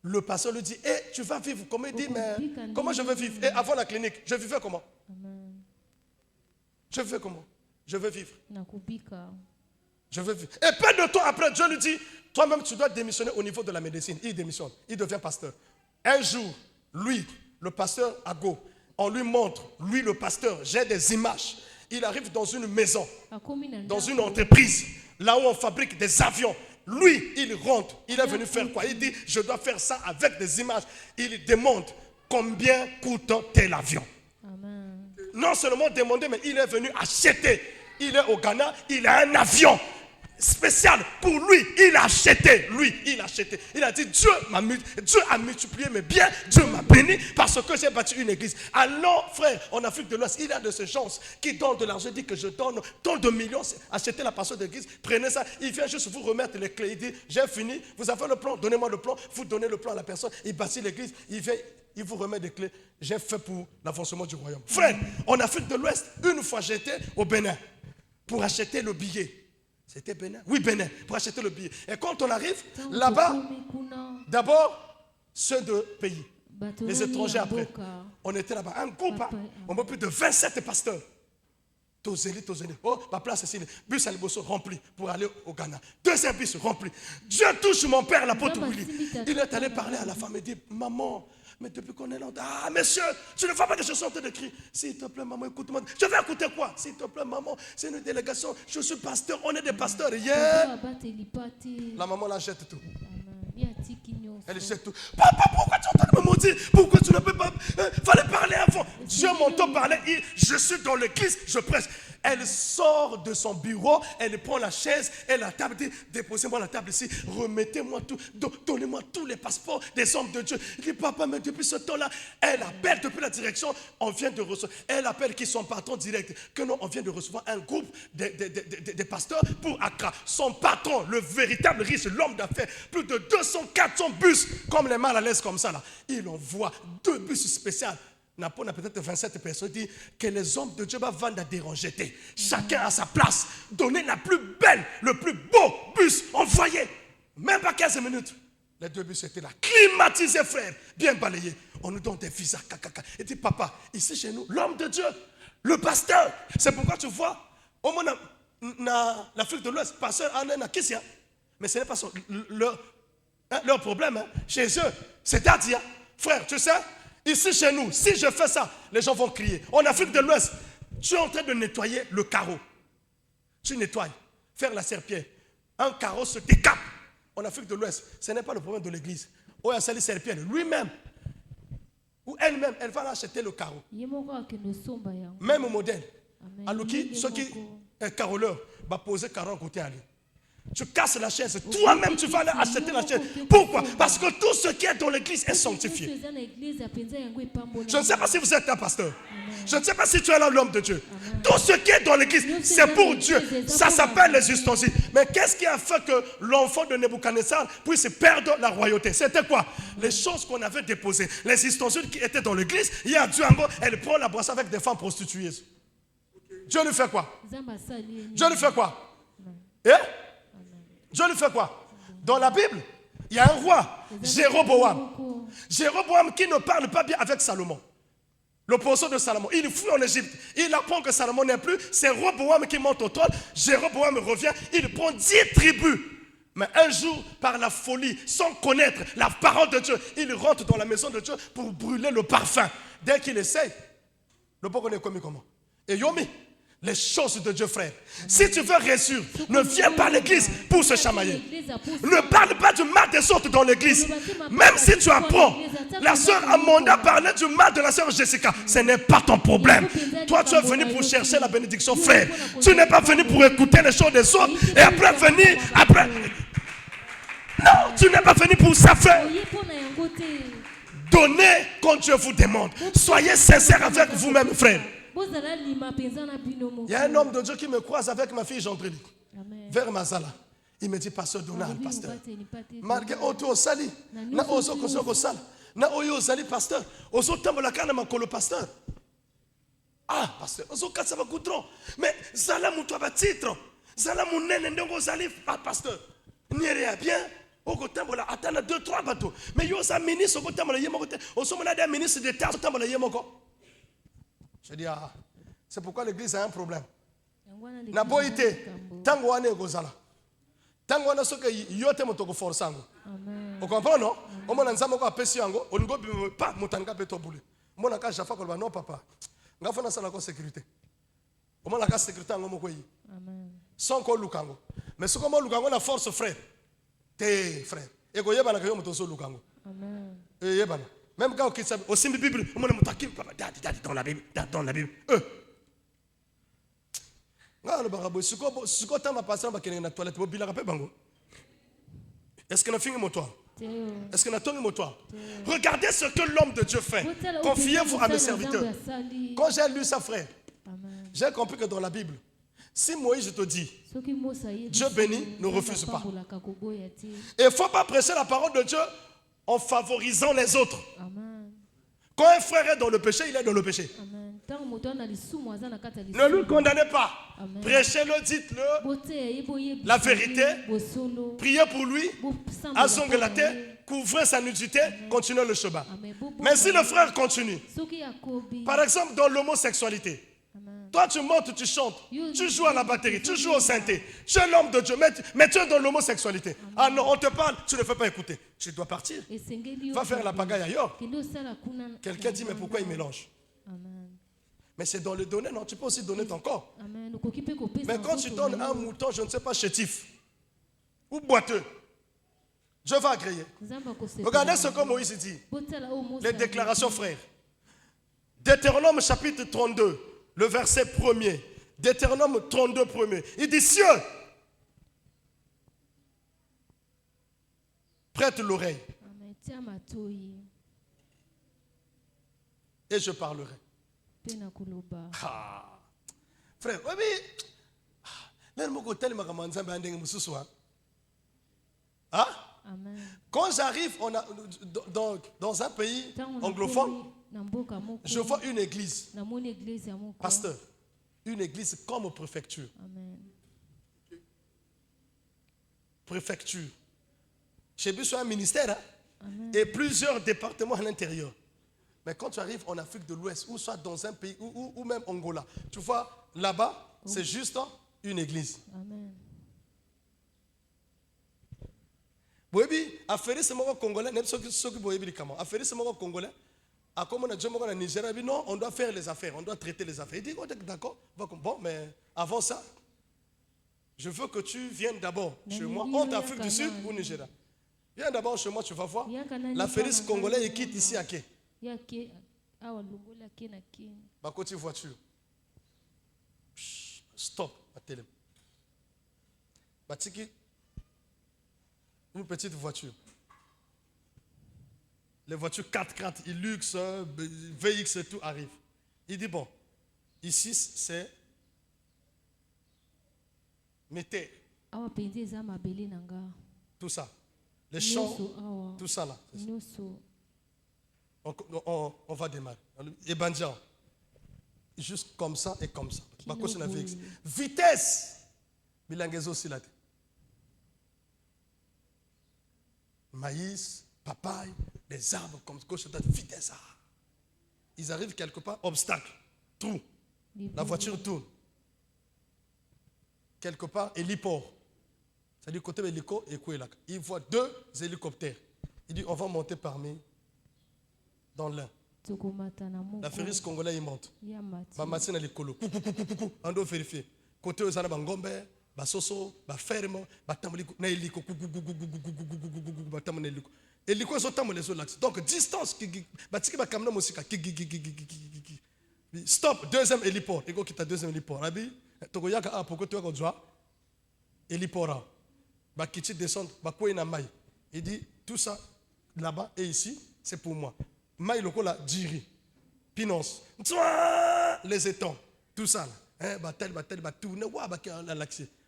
Le pasteur lui dit, tu vas vivre comment? Il dit, mais comment je veux vivre? Et avant la clinique, je vivais comment? Je vivais comment? Je veux vivre. Je veux vivre. Et peu de temps après, Dieu lui dit, toi-même, tu dois démissionner au niveau de la médecine. Il démissionne. Il devient pasteur. Un jour, lui, le pasteur à Go, on lui montre, lui, le pasteur, j'ai des images. Il arrive dans une maison, dans une entreprise, là où on fabrique des avions. Lui, il rentre. Il est venu faire quoi? Il dit, je dois faire ça avec des images. Il demande combien coûte tel avion. Amen. Non seulement demander, mais il est venu acheter. Il est au Ghana, il a un avion spécial pour lui. Il a acheté. Lui, il a acheté. Il a dit, Dieu a multiplié mes biens. Dieu m'a béni parce que j'ai bâti une église. Alors, frère, en Afrique de l'Ouest, il y a de ces gens qui donnent de l'argent. Il dit que je donne tant de millions. Achetez la passion d'église. Prenez ça. Il vient juste vous remettre les clés. Il dit, j'ai fini. Vous avez le plan. Donnez-moi le plan. Vous donnez le plan à la personne. Il bâtit l'église. Il vient. Il vous remet des clés. J'ai fait pour l'avancement du royaume. Frère, en Afrique de l'Ouest, une fois j'étais au Bénin pour acheter le billet. C'était Bénin? Oui, Bénin, pour acheter le billet. Et quand on arrive là-bas, d'abord, ceux de pays, les étrangers après. On était là-bas, un groupe, on a plus de 27 pasteurs. Tozeli. Oh, ma place ici, bus à Liboso rempli pour aller au Ghana. Deuxième bus rempli. Dieu touche mon père, l'apôtre Willy. Il est allé parler à la femme et dit, maman, mais depuis qu'on est là, ah, monsieur, tu ne vois pas que je suis en train de crier. S'il te plaît, maman, écoute-moi. Je vais écouter quoi? S'il te plaît, maman, c'est une délégation. Je suis pasteur, on est des pasteurs. Yeah. La maman la jette tout. Elle jette tout. Papa, pourquoi tu es en train de me maudire? Pourquoi tu ne peux pas? Fallait parler avant. Dieu m'entend parler. Je suis dans l'église, je prêche. Elle sort de son bureau, elle prend la chaise et la table, dit, déposez-moi la table ici, remettez-moi tout, donnez-moi tous les passeports des hommes de Dieu. Il dit, papa, mais depuis ce temps-là, elle appelle depuis la direction, on vient de recevoir, elle appelle qui sont patrons direct, que non, on vient de recevoir un groupe des pasteurs pour Accra. Son patron, le véritable riche, l'homme d'affaires, plus de 200-400 bus, comme les mal à l'aise comme ça là. Il envoie 2 bus spéciaux. On a peut-être 27 personnes dit que les hommes de Dieu vont déranger. Chacun à sa place. Donner la plus belle, le plus beau bus envoyé. Même pas 15 minutes. Les 2 bus étaient là. Climatisés, frère. Bien balayés. On nous donne des visas. Et dit, papa, ici chez nous, l'homme de Dieu, le pasteur. C'est pourquoi tu vois, au moins dans l'Afrique de l'Ouest, pasteur Anen a Kissia. Mais ce n'est pas leur problème. Hein. Chez eux, c'est-à-dire, frère, tu sais, ici chez nous, si je fais ça, les gens vont crier. En Afrique de l'Ouest, tu es en train de nettoyer le carreau. Tu nettoies, faire la serpillère. Un carreau se décape. En Afrique de l'Ouest, ce n'est pas le problème de l'église. Oh, il y a la serpillère. Lui-même, ou elle-même, elle va acheter le carreau. Même au modèle. Alors ceux qui sont caroleurs, va poser carreau à côté à lui. Tu casses la chaise, toi-même tu vas aller acheter la chaise. Pourquoi? Parce que tout ce qui est dans l'église est sanctifié. Je ne sais pas si vous êtes un pasteur. Je ne sais pas si tu es là l'homme de Dieu. Tout ce qui est dans l'église, c'est pour Dieu. Ça s'appelle les ustensiles. Mais qu'est-ce qui a fait que l'enfant de Nebuchadnezzar puisse perdre la royauté? C'était quoi? Les choses qu'on avait déposées. Les ustensiles qui étaient dans l'église. Il y a Dieu encore, elle prend la boisson avec des femmes prostituées. Dieu lui fait quoi? Dieu lui fait quoi? Eh? Dieu lui fait quoi? Dans la Bible, il y a un roi, Jéroboam. Jéroboam qui ne parle pas bien avec Salomon. L'opposant de Salomon. Il fuit en Égypte. Il apprend que Salomon n'est plus. C'est Roboam qui monte au trône. Jéroboam revient. Il prend 10 tribus. Mais un jour, par la folie, sans connaître la parole de Dieu, il rentre dans la maison de Dieu pour brûler le parfum. Dès qu'il essaye, le bon est commis comment? Et Yomi, les choses de Dieu, frère. Si tu veux réussir, ne viens pas à l'église pour se chamailler. Ne parle pas du mal des autres dans l'église. Même si tu apprends, la sœur Amanda parlait du mal de la sœur Jessica. Ce n'est pas ton problème. Toi, tu es venu pour chercher la bénédiction, frère. Tu n'es pas venu pour écouter les choses des autres et après venir, après. Non, tu n'es pas venu pour ça, frère. Donnez quand Dieu vous demande. Soyez sincères avec vous-même, frère. Il y a un homme de Dieu qui me croise avec ma fille Jean-Trélie vers Mazala. Il me dit, pasteur Donald, pasteur. Malgré Oto Sali, na Ozo Kosoko Sal, na Oyo Sali, pasteur. Ozo Tambolakana Makolo, pasteur. Ah, pasteur, Ozo Katsaba Goudron. Mais Zala Moutouaba titre. Zala Mounen Ndongo Zali, pasteur. N'irait bien. okotambola atana 2-3 bateaux. Mais yo sa ministre okotambola yemo kote. Osomona des ministres d'État okotambola yemo ko. Je dis ah, c'est pourquoi l'église a un problème. Na boité tango wane gozala. Tango wana soke yote motoko forçango. Amen. Vous comprenez non? On m'a dit que apesi yango, on go pas motanga peto boule. Mon aka jafa ko non papa. Nga fona sala ko sécurité. On m'a la sécurité ngo moko yi. Amen. Sans ko lukango. Mais ce comment lukango na force frère. Té frère. Et ko yeba na ko moto so lukango. Amen. Et yeba na. Même quand on sabe aussi Bible, on m'a motaki papa dadi dans la Bible, dans la Bible. Nga le barabo suko tamba passer ba kenga na toilette bo bilaka pe bango. Est-ce que na fingi motoir? Est-ce que na tongi motoir? Regardez ce que l'homme de Dieu fait. Confiez-vous à mes serviteurs. Quand j'ai lu ça, frère, j'ai compris que dans la Bible, si Moïse te dit, Dieu bénit, ne refuse pas. Et il ne faut pas prêcher la parole de Dieu en favorisant les autres. Quand un frère est dans le péché, il est dans le péché. Ne le condamnez pas. Prêchez-le, dites-le la vérité. Priez pour lui. Azongelate, couvrez sa nudité, continuez le chemin. Mais si le frère continue, par exemple dans l'homosexualité, toi tu montes, tu chantes, tu joues à la batterie, tu joues au synthé, tu es l'homme de Dieu, mais tu es dans l'homosexualité. Ah non, on te parle, tu ne fais pas écouter. Tu dois partir. Va faire la pagaille ailleurs. Quelqu'un dit, mais pourquoi il mélange? Mais c'est dans le donner, non? Tu peux aussi donner ton corps. Mais quand tu donnes un mouton, je ne sais pas, chétif ou boiteux, Dieu va agréer. Regardez ce que Moïse dit. Les déclarations, frères. Deutéronome chapitre 32, le verset 1er. Deutéronome 32, 1er. Il dit, cieux, prête l'oreille. Et je parlerai. Ah. Frère, oui, quand j'arrive dans un pays anglophone, je vois une église. Pasteur, une église comme préfecture. Préfecture. Chez lui, c'est un ministère et plusieurs départements à l'intérieur. Mais quand tu arrives en Afrique de l'Ouest, ou soit dans un pays, ou même Angola, tu vois, là-bas, c'est juste une église. Amen. Boyebi, affaire c'est mon Congolais, n'est-ce que boyebi comment? Affaire c'est mon Congolais. À comme on a déjà mon Nigeria, non, on doit faire les affaires, on doit traiter les affaires. Il dit, d'accord, bon, mais avant ça, je veux que tu viennes d'abord chez moi, en Afrique du Sud ou Nigeria. Viens d'abord chez moi, tu vas voir. L'affaire congolais, il quitte ici à quai. Bah, côté voiture. Stop, à télé. Bah, tiki. Une petite voiture. Les voitures 4x4, Hilux, VX et tout arrivent. Il dit, bon, ici c'est Mété. Tout ça. Les champs, tout ça là. On va démarrer. Et Bandian. Juste comme ça et comme ça. Vitesse. Bilangezo aussi là. Maïs, papaye, des arbres comme ça. Vitesse. Ils arrivent quelque part, obstacle, trou. La voiture tourne. Quelque part, héliport. C'est-à-dire côté hélico et Kouelak. Il voit 2 hélicoptères. Il dit, on va monter parmi dans l'un. La ferris congolais, il monte. Ma machine à l'écolo. On doit vérifier. Côté aux Anna Bangombe, Basoso, Bafermo, Batamoliko, Naïliko, Batamoneliko. Hélico, sont tam les autres. Donc, distance, Batiki Bakamna Mosika, stop, deuxième héliport. Et qui t'a deuxième héliport. Rabi, Togoyaka, pourquoi tu as qu'on doit héliport. Bakiti descend, Bakoué na Maï. Il dit, tout ça, là-bas et ici, c'est pour moi. Maï loko la diri. Pinance. Les étangs. Tout ça. Batel, tourne.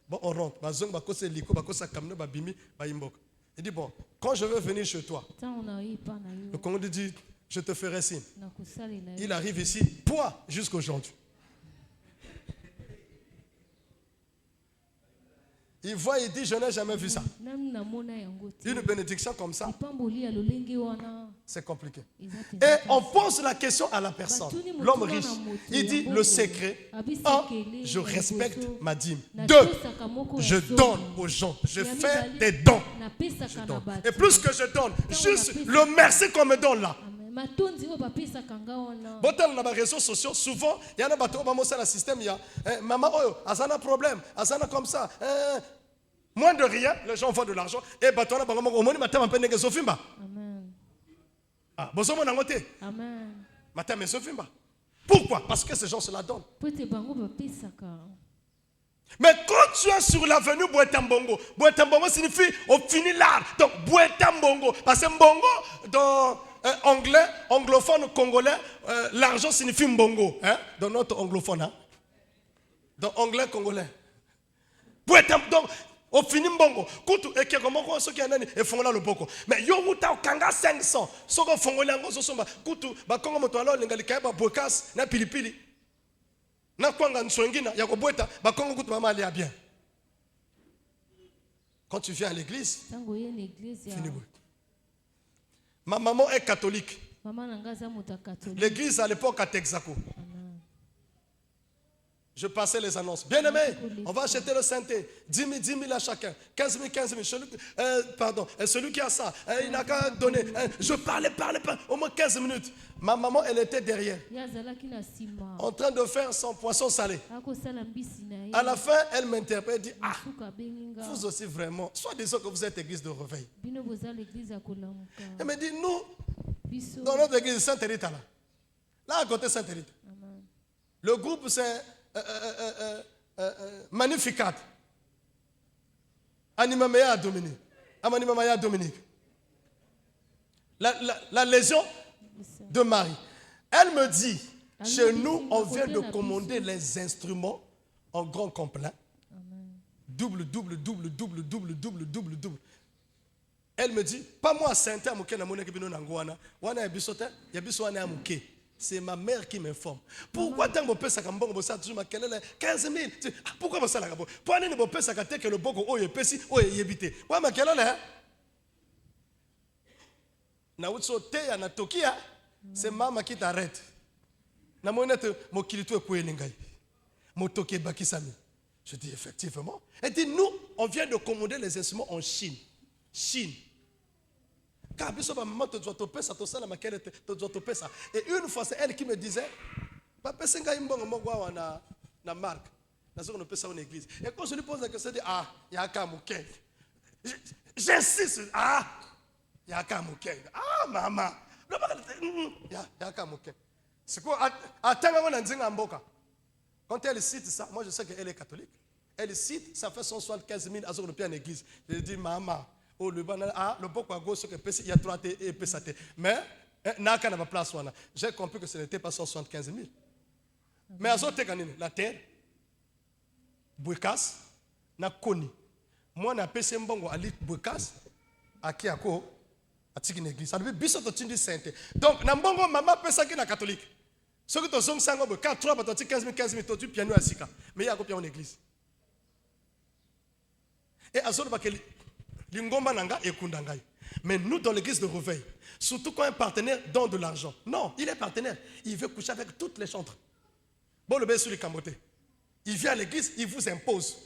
Bon, on rentre. Bazong, bakose liko, bakose kamne, babimi, bayimbok. Il dit, bon, quand je veux venir chez toi, le Congo dit, je te ferai signe. Il arrive ici, point, jusqu'aujourd'hui. Il voit, il dit, je n'ai jamais vu ça. Une bénédiction comme ça, c'est compliqué. Et on pose la question à la personne, l'homme riche. Il dit, le secret, 1, je respecte ma dîme. 2, je donne aux gens. Je fais des dons. Je donne. Et plus que je donne, juste le merci qu'on me donne là. Dans les réseaux sociaux, souvent, il y en a qui ont le système. Maman, il y a un problème, il y a comme ça. Moins de rien, les gens font de l'argent. Et il y a un Amen. Pourquoi? Parce que ces gens se la donnent. Mais quand tu es sur l'avenue Bouetambongo signifie on finit l'art. Donc Bouetambongo, parce que Mbongo dans anglais, anglophone, congolais, l'argent signifie Mbongo. Hein? Dans notre anglophone, hein? Dans anglais, congolais. Donc on finit Mbongo. Et qui est comme ceux qui font là le boko. Mais yo muta kanga 500. Ce qu'on fait là, on se somba. Kutu, ba kongo motoalo lengalika ba bokas na pilipili. Na kwanga nswengina ya kobweta ba kongo kutu mama ali bien. Quand tu viens à l'église, fini. Ma maman est catholique. L'église à l'époque à Texaco. Je passais les annonces. Bien aimé, on va acheter le synthé. 10 000 à chacun. 15 000. Celui qui a ça, il n'a qu'à donner. Je parlais, au moins 15 minutes. Ma maman, elle était derrière. En train de faire son poisson salé. À la fin, elle m'interpelle et dit, ah, vous aussi vraiment, soit disons que vous êtes église de réveil. Elle me dit, nous, dans notre église Sainte-Rita, là à côté de Sainte-Rita, le groupe c'est Magnificat. Animamaya Dominique. Animamaya Dominique. La légion de Marie. Elle me dit, chez nous, on vient de commander les instruments en grand complet. Double. Elle me dit, pas moi, Sainte Amouké, c'est ma mère qui m'informe. Pourquoi tant que ça comme bon ça toujours 15 000. Pourquoi ça la pour aller ne pas ça que le boko o yepesi o yebité. Wa makela là. Na utsote ya na tokia, c'est maman qui t'arrête. Na monete mokilito ekwelingai. Motoke bakisami. Je dis effectivement. Elle dit nous on vient de commander les instruments en Chine. Et une fois, c'est elle qui me disait, na marque, dans une église. Et quand je lui pose la question, je dis, ah, il y a un camouquin. J'insiste, ah, il y a un camouquin. Ah, maman, il y a un camouquin. C'est quoi? Quand elle cite ça, moi je sais qu'elle est catholique. Elle cite, ça fait 175 000 à en église. Je dis, maman, oh, le boko à gauche, il y a 3 et pesate. Mais, j'ai compris que ce n'était pas 175 000. Mais à la terre, Bouekas, na koni. Moi, na pese mbongo ali Bouekas, à qui à quoi, à Tigine église. Ça devait bien sortir sainte. Donc, na mbongo, maman pesa qui na catholique. Ce que tu as dit, 4, 3, 15 000, tu piano à Sika. Mais il y a un copier en église. Et à ce moment-là, mais nous, dans l'église de réveil, surtout quand un partenaire donne de l'argent, non, il est partenaire. Il veut coucher avec toutes les chantres. Bon, le sur les camotés. Il vient à l'église, il vous impose.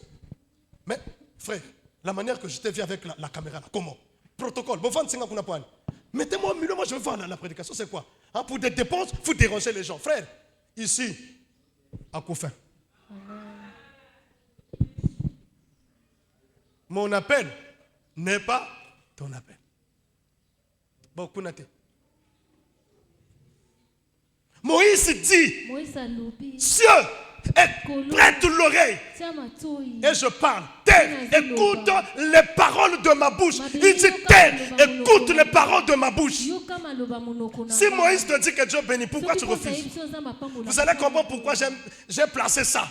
Mais, frère, la manière que je te viens avec la caméra, là, comment? Protocole. Mettez-moi au milieu, moi je veux voir la prédication, c'est quoi? Hein, pour des dépenses, il faut déranger les gens. Frère, ici, à Koufin. Mon appel n'est pas ton appel. Bon, Kounate. Moïse dit, Dieu prête l'oreille et je parle. Terre, écoute les paroles de ma bouche. Il dit, terre, écoute les paroles de ma bouche. Si Moïse te dit que Dieu bénit, pourquoi tu refuses? Vous allez comprendre pourquoi j'ai placé ça.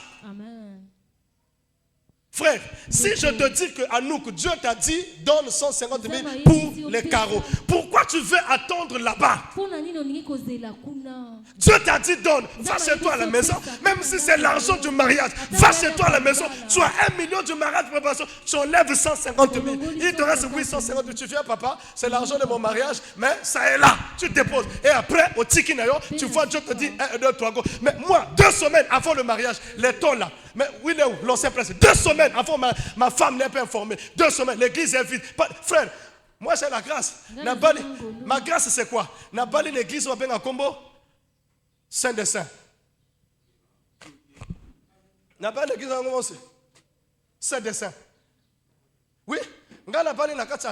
Frère, si je te dis qu'à nous, que Dieu t'a dit, donne 150 000 pour les carreaux, pourquoi tu veux attendre là-bas? Dieu t'a dit donne, va chez toi à la maison, même si c'est l'argent du mariage, va chez toi à la maison, tu as 1 million du mariage de préparation, tu enlèves 150 000, il te reste 850 000, tu viens papa, c'est l'argent de mon mariage, mais ça est là, tu déposes, et après au Tikinayo, tu vois Dieu te dit 1, 2, 3, go. Mais moi, 2 semaines avant le mariage, les tons là, mais oui, l'ancien prince, 2 semaines avant ma femme n'est pas informée, 2 semaines, l'église est vide, frère. Moi j'ai la grâce. Ma grâce c'est quoi? Nabali l'église va bien à Combo. Saint des Saints. Nabali l'église va commencer. Saint des Saints. Oui. Nga nabali la carte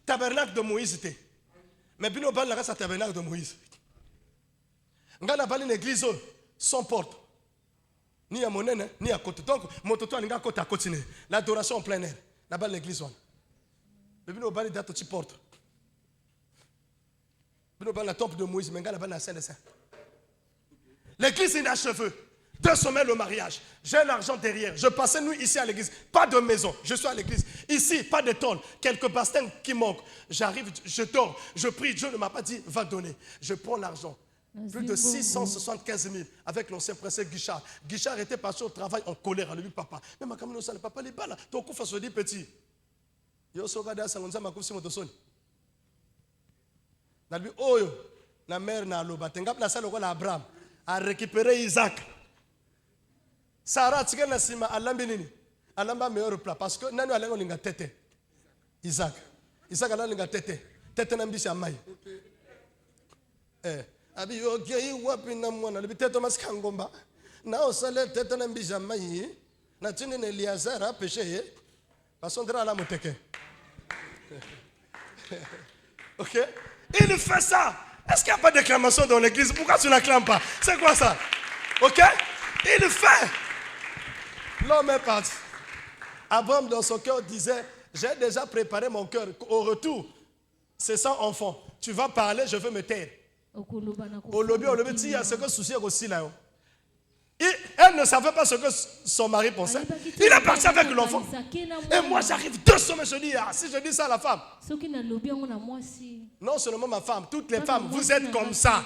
tabernacle de Moïse. Mais bino bali la carte tabernacle de Moïse. Nga nabali l'église sans porte. Ni à monnaie ni à côté. Donc mon toto alinga côté à côté. L'adoration en plein air. Nabali l'église one. Bino bali date tu porte. Bino bali la temple de Moïse, mais nga la Saint des Saints. L'église est inachevée. 2 semaines le mariage. J'ai l'argent derrière. Je passais nuit ici à l'église. Pas de maison. Je suis à l'église. Ici, pas de tonnes. Quelques bastings qui manquent. J'arrive, je dors. Je prie. Dieu ne m'a pas dit va donner. Je prends l'argent. Plus de 675 000 avec l'ancien prince Guichard. Guichard était passé au travail en colère. Elle lui dit papa. Mais ma caméra, le papa, les balles. Ton coup, face dit petit. Yo sogada sangonza makusi motosoni. Nalbi oyo na mère na loba tenga na sala ko na Abraham a récupérer Isaac. Sarah tika na sima alambi nini? Alamba meilleur plat parce que nani alengo linga tete. Isaac ala linga tete. Tete na mbisi amai. Abi yo gei wapi na mwana libi tete maskangomba. Na osale tete na mbisi amai. Na tini ne Eliazar a péché. Parce qu'on dirait à la moteke. Ok? Il fait ça. Est-ce qu'il n'y a pas d'acclamation dans l'église? Pourquoi tu n'acclames pas? C'est quoi ça? Ok? Il fait. L'homme est parti. Abraham dans son cœur disait, j'ai déjà préparé mon cœur. Au retour, c'est ça enfant. Tu vas parler, je veux me taire. Au lobby, il y a ce que souci aussi là. Elle ne savait pas ce que son mari pensait. Il est parti avec l'enfant. Et moi j'arrive 2 semaines, je dis, si je dis ça à la femme. Non seulement ma femme, toutes les femmes, vous êtes comme ça.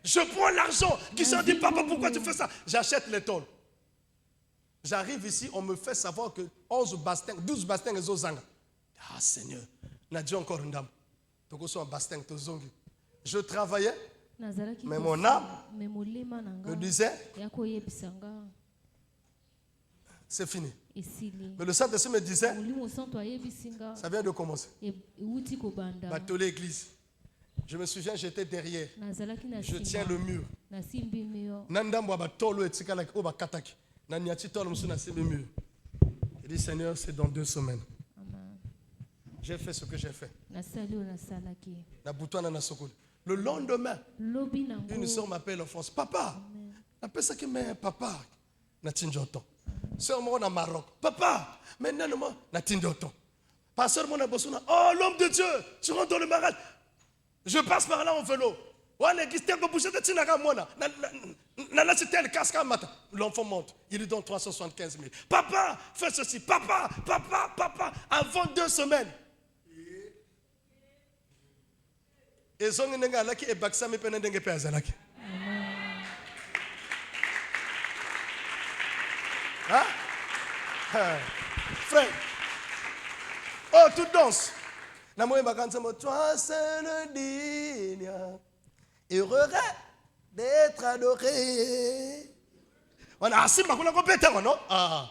Je prends l'argent. Qui se dit, papa, pourquoi tu fais ça? J'achète les tôles. J'arrive ici, on me fait savoir que 11 bastings, 12 bastings et zozanga. Ah Seigneur, n'a dit encore une dame. Je travaillais, mais mon âme me disait, c'est fini. Mais le Saint-Esprit me disait, ça vient de commencer. Bateau l'église. Je me souviens, j'étais derrière. Je tiens le mur. Il dit, Seigneur, c'est dans 2 semaines. J'ai fait ce que j'ai fait. Le lendemain, une soeur m'appelle en France. Papa, appelle ça que mais papa, sœur moi au Maroc. Papa, maintenant moi, pasteur mon abosuna. Oh l'homme de Dieu, tu rentres dans le mariage. Je passe par là en vélo. L'enfant monte, il lui donne 375 000. Papa, fais ceci. Papa, avant 2 semaines. Et son nengalaki et baksami penendenge pe azalaki. Hein? Frère. Oh, tu danses. La moyenne vacances, toi seul digne, heureux d'être adoré. On a assez ma compétence, non? Ah.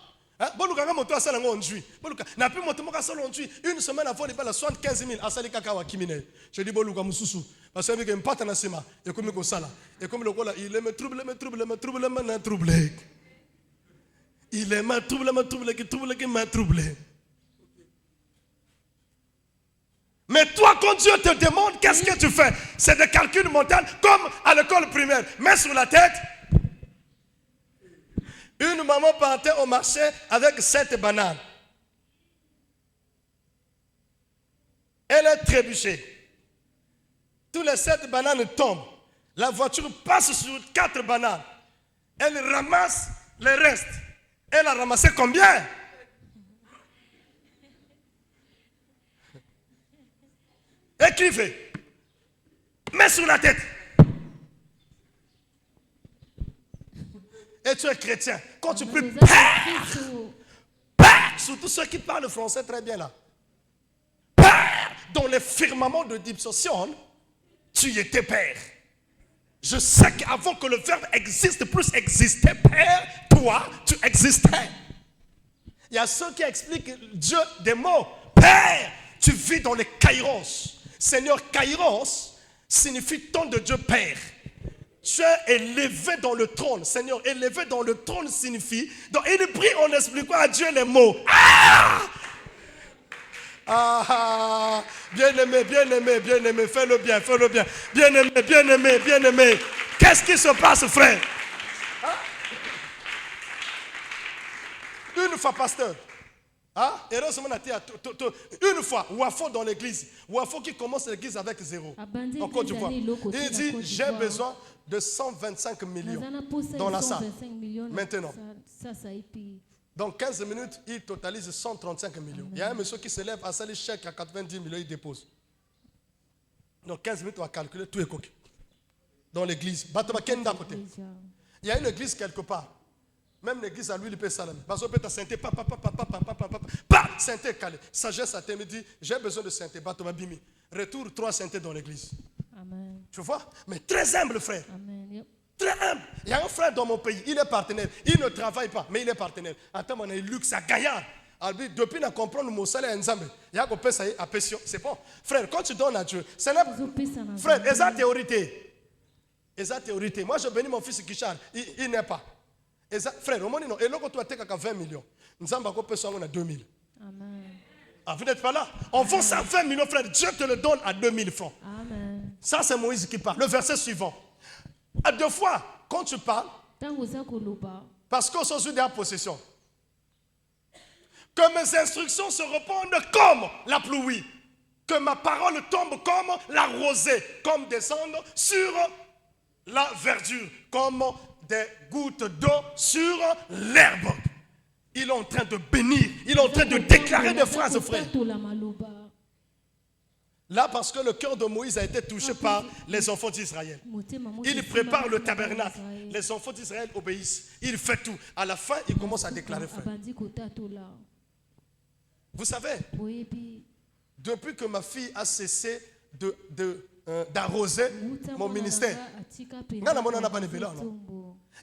Bolukanga moto asala ngonjui. Boluka na pi moto moka sala ngonjui. Une semaine avant il parle 75 000 asali kaka wa kimine. Je dis boluka mususu parce que il mpata na sima et comme ko sala. Et comme le kola il me trouble. Il est ma trouble qui m'a troublé. Mais toi, quand Dieu te demande, qu'est-ce que tu fais? C'est des calculs mentaux comme à l'école primaire. Mets sur la tête. Une maman partait au marché avec 7 bananes. Elle est trébuchée. Tous les 7 bananes tombent. La voiture passe sur 4 bananes. Elle ramasse le reste. Elle a ramassé combien? Écrivez. Mets sur la tête. Et tu es chrétien. Quand tu pries, Père, surtout ceux qui parlent français très bien là. Père, dans les firmaments de Dipsosion, tu étais Père. Je sais qu'avant que le verbe existe, plus existait, Père, toi, tu existais. Il y a ceux qui expliquent Dieu des mots. Père, tu vis dans les kairos. Seigneur, kairos signifie ton de Dieu Père. Tu es élevé dans le trône. Seigneur, élevé dans le trône signifie. Donc il prie en expliquant à Dieu les mots. Bien-aimé, bien-aimé, bien-aimé, fais-le bien, fais-le bien. Bien-aimé, bien-aimé, bien-aimé. Qu'est-ce qui se passe, frère? Une fois, pasteur. Heureusement, une fois, Wafo dans l'église. Wafo qui commence l'église avec 0. En Côte d'Ivoire. Il dit, j'ai besoin de 125 millions dans la salle. Maintenant. Dans 15 minutes, il totalise 135 millions. Il y a un monsieur qui se lève à salir chèque à 90 millions, il dépose. Dans 15 minutes, on va calculer tout est coquille. Dans l'église. Il y a une église quelque part. Même l'église à lui, il peut salam. Parce que peut-être santé, santé calé. Sagesse à te me dit, j'ai besoin de santé. Bimi. Retour 3 santé dans l'église. Amen. Tu vois? Mais très humble, frère. Amen. Très humble. Il y a un frère dans mon pays, il est partenaire. Il ne travaille pas, mais il est partenaire. En termes de luxe, à gagnard. Depuis qu'on comprend le mot salaire ensemble, il y a qu'on peut ça à pression. C'est bon. Frère, quand tu donnes à Dieu, c'est là. Frère, et ça théorité. Et ça théorité. Moi, je bénis mon fils Kichar. Il n'est pas. Frère, au moins, et là, tu as 20 millions. Nous avons a 2000. Amen. Vous n'êtes pas là. On vend ça 20 millions, frère. Dieu te le donne à 2000 francs. Amen. Ça, c'est Moïse qui parle. Le verset suivant. À 2 fois, quand tu parles, parce qu'on s'en suit de la possession, que mes instructions se répondent comme la pluie, que ma parole tombe comme la rosée, comme descendre sur la verdure, comme des gouttes d'eau sur l'herbe. Il est en train de bénir, il est en train de déclarer des phrases, frère. Là, parce que le cœur de Moïse a été touché par les enfants d'Israël. Il prépare le tabernacle. Les enfants d'Israël obéissent. Il fait tout. À la fin, il commence à déclarer, frère. Vous savez, depuis que ma fille a cessé d'arroser mon ministère,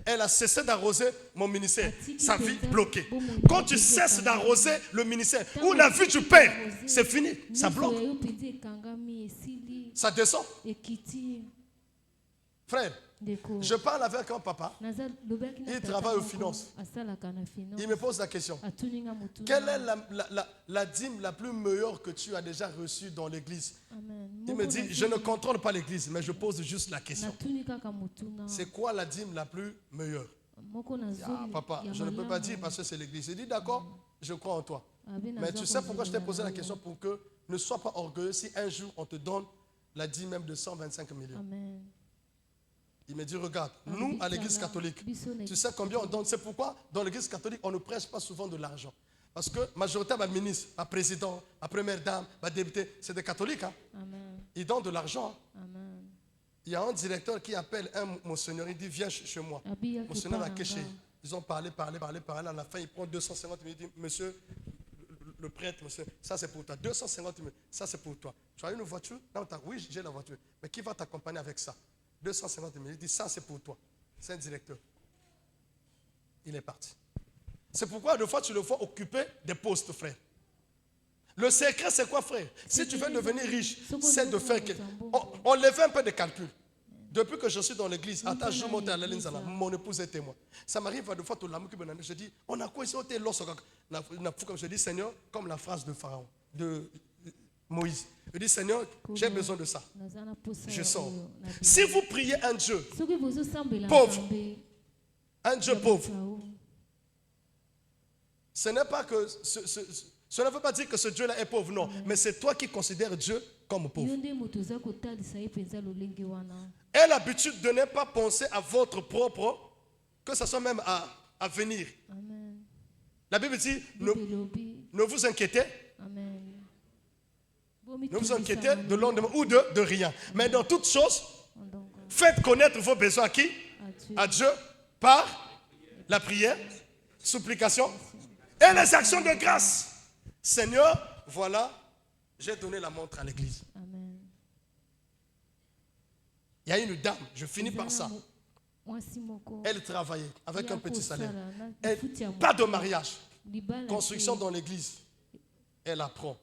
elle a cessé d'arroser mon ministère. Sa vie bloquée. Quand tu cesses d'arroser le ministère, ou la vie du Père, c'est fini. Ça bloque. Ça descend. Frère, je parle avec un papa. Il travaille aux finances. Il me pose la question. Quelle est la dîme la plus meilleure que tu as déjà reçue dans l'église? Il me dit, je ne contrôle pas l'église, mais je pose juste la question. C'est quoi la dîme la plus meilleure? Papa, je ne peux pas dire parce que c'est l'église. Il dit, d'accord, je crois en toi. Mais tu sais pourquoi je t'ai posé la question? Pour que ne sois pas orgueilleux si un jour on te donne la dîme même de 125 millions. Amen. Il me dit, regarde, nous à l'église catholique, tu sais combien on donne? C'est pourquoi dans l'église catholique, on ne prêche pas souvent de l'argent. Parce que la majorité des ministres, la présidente, la première dame, la députée, c'est des catholiques. Hein? Ils donnent de l'argent. Amen. Il y a un directeur qui appelle un monseigneur, il dit, viens chez moi. Monseigneur a caché. Ils ont parlé. À la fin, il prend 250 000. Il dit, monsieur, le prêtre, monsieur, ça c'est pour toi. 250 000, ça c'est pour toi. Tu as une voiture? Non, oui, j'ai la voiture. Mais qui va t'accompagner avec ça? 250 000. Il dit, ça c'est pour toi. C'est un directeur. Il est parti. C'est pourquoi des fois tu le vois occuper des postes, frère. Le secret c'est quoi, frère? Si tu veux devenir riche, c'est de faire que... On lève un peu de calcul. Depuis que je suis dans l'église, je monte à la ligne, mon épouse est témoin. Ça m'arrive à deux fois, je dis, on a quoi ici? Je dis, Seigneur, comme la phrase de Pharaon, de Moïse. Je dis, Seigneur, j'ai besoin de ça. Je sors. Si vous priez un Dieu pauvre, ce n'est pas que ce ne veut pas dire que ce Dieu-là est pauvre, non. Mais c'est toi qui considères Dieu comme pauvre. Et l'habitude de ne pas penser à votre propre, que ce soit même à venir. Amen. La Bible dit, ne vous inquiétez. Amen. Ne vous inquiétez de lendemain ou de rien. Mais dans toutes choses, faites connaître vos besoins à qui? À Dieu, par la prière, supplication et les actions de grâce. Seigneur, voilà, j'ai donné la montre à l'église. Amen. Il y a une dame, je finis par ça. Elle travaillait avec un petit salaire. Pas de mariage. Construction dans l'église. Elle apprend.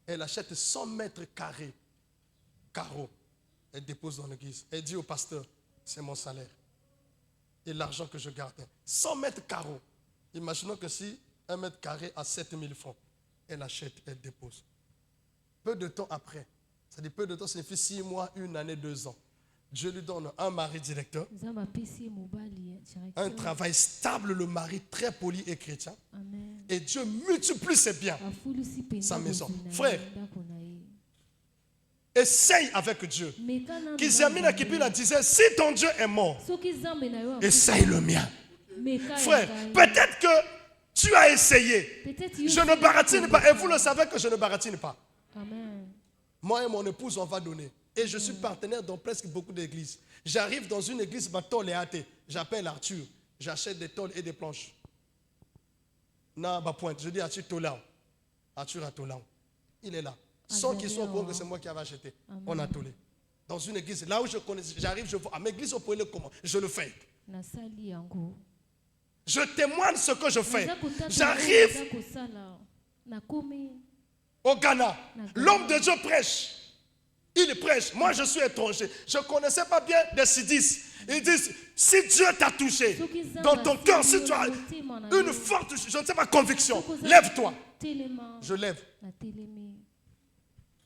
Elle achète 100 mètres carrés. Carreaux. Elle dépose dans l'église. Elle dit au pasteur, c'est mon salaire. Et l'argent que je garde. 100 mètres carreaux. Imaginons que si 1 mètre carré à 7000 francs, elle achète, elle dépose. Peu de temps après, c'est-à-dire peu de temps, ça signifie 6 mois, 1 année, 2 ans. Dieu lui donne un mari directeur, un travail stable, le mari très poli et chrétien. Amen. Et Dieu multiplie ses biens, sa maison. Frère, essaye avec Dieu. Kizamina Kipila disait, si ton Dieu est mort, essaye le mien. Frère, peut-être que tu as essayé. Je ne baratine pas. Et vous le savez que je ne baratine pas. Amen. Moi et mon épouse, on va donner. Et je suis partenaire dans presque beaucoup d'églises. J'arrive dans une église, ma tôle est hâtée. J'appelle Arthur. J'achète des tôles et des planches. Non, ma pointe. Je dis Arthur Tolan. Arthur à Tolan. Il est là. Sans qu'il soit au courant que c'est moi qui avais acheté. Amen. On a tolé. Dans une église, là où je connais, j'arrive, je vois. À ma église, on peut le comment? Je le fais. Je témoigne ce que je fais. J'arrive au Ghana. L'homme de Dieu prêche. Il prêche. Moi, je suis étranger. Je ne connaissais pas bien des sidis. Ils disent, si Dieu t'a touché dans ton cœur, si tu as une forte, je ne sais pas, conviction, lève-toi. Je lève.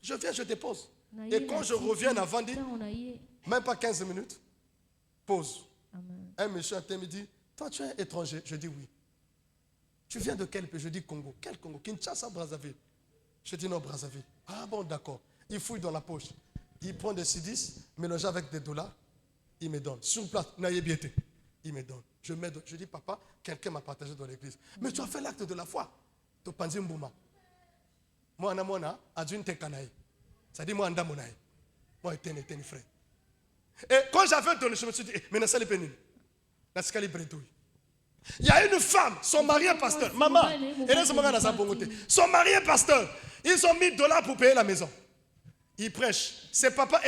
Je viens, je dépose. Et quand je reviens à Vandi, même pas 15 minutes, pause. Un monsieur me dit, toi, tu es étranger? Je dis oui. Tu viens de quel pays? Je dis Congo. Quel Congo? Kinshasa, Brazzaville. Je dis non, Brazzaville. Ah bon, d'accord. Il fouille dans la poche. Il prend des C10, mélangé avec des dollars. Il me donne. Sur place, naïbiété. Il me donne. Je dis, papa, quelqu'un m'a partagé dans l'église. Mais tu as fait l'acte de la foi. Tu panzi mbouma. Moi, Namona, adjune te kanaï. Ça dit, moi, Andamonaï. Moi, t'es frère. Et quand j'avais donné, je me suis dit, mais n'a pas les pénibles. Il y a une femme, son mari est pasteur. Maman, son mari est pasteur. Ils ont mis $1 pour payer la maison. Il prêche. C'est papa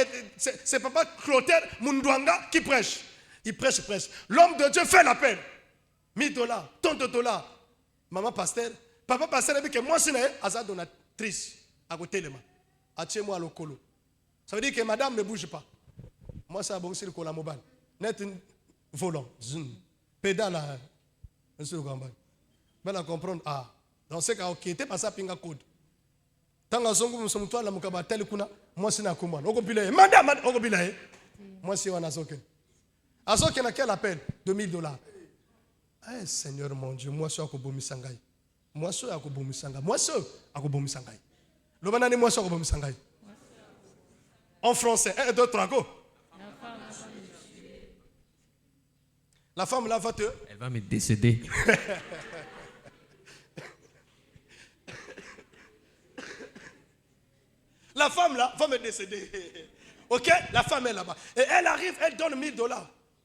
Clotaire Mundwanga qui prêche. Il prêche. L'homme de Dieu fait l'appel. $1000, tant de dollars. Maman pasteur, papa pasteur a dit que moi, je suis une donatrice à côté de moi. Attends-moi à l'ocolo. Ça veut dire que madame ne bouge pas. Moi, c'est un bon cirque la mobile. Net volant. Pédale. Monsieur le Gambal. Mais la comprendre. Ah. Dans ce cas, ok, t'es pas ça, pinga code. Tant que nous sommes tous là, nous sommes tel kuna. Moi, c'est na kumban. On compile. Madame, on compile. Moi, c'est on a soken. Azoken a quel appel? $2000. Eh, Seigneur mon Dieu, moi, je suis à Kobomisangai. Moi, je suis à Kobomisangai. Moi, je suis à Kobomisangai. Le banane, moi, je suis à Kobomisangai. En français. 1, 2, 3, go. La femme là va te... Elle va me décéder. La femme là va me décéder. Ok? La femme est là-bas. Et elle arrive, elle donne $1000.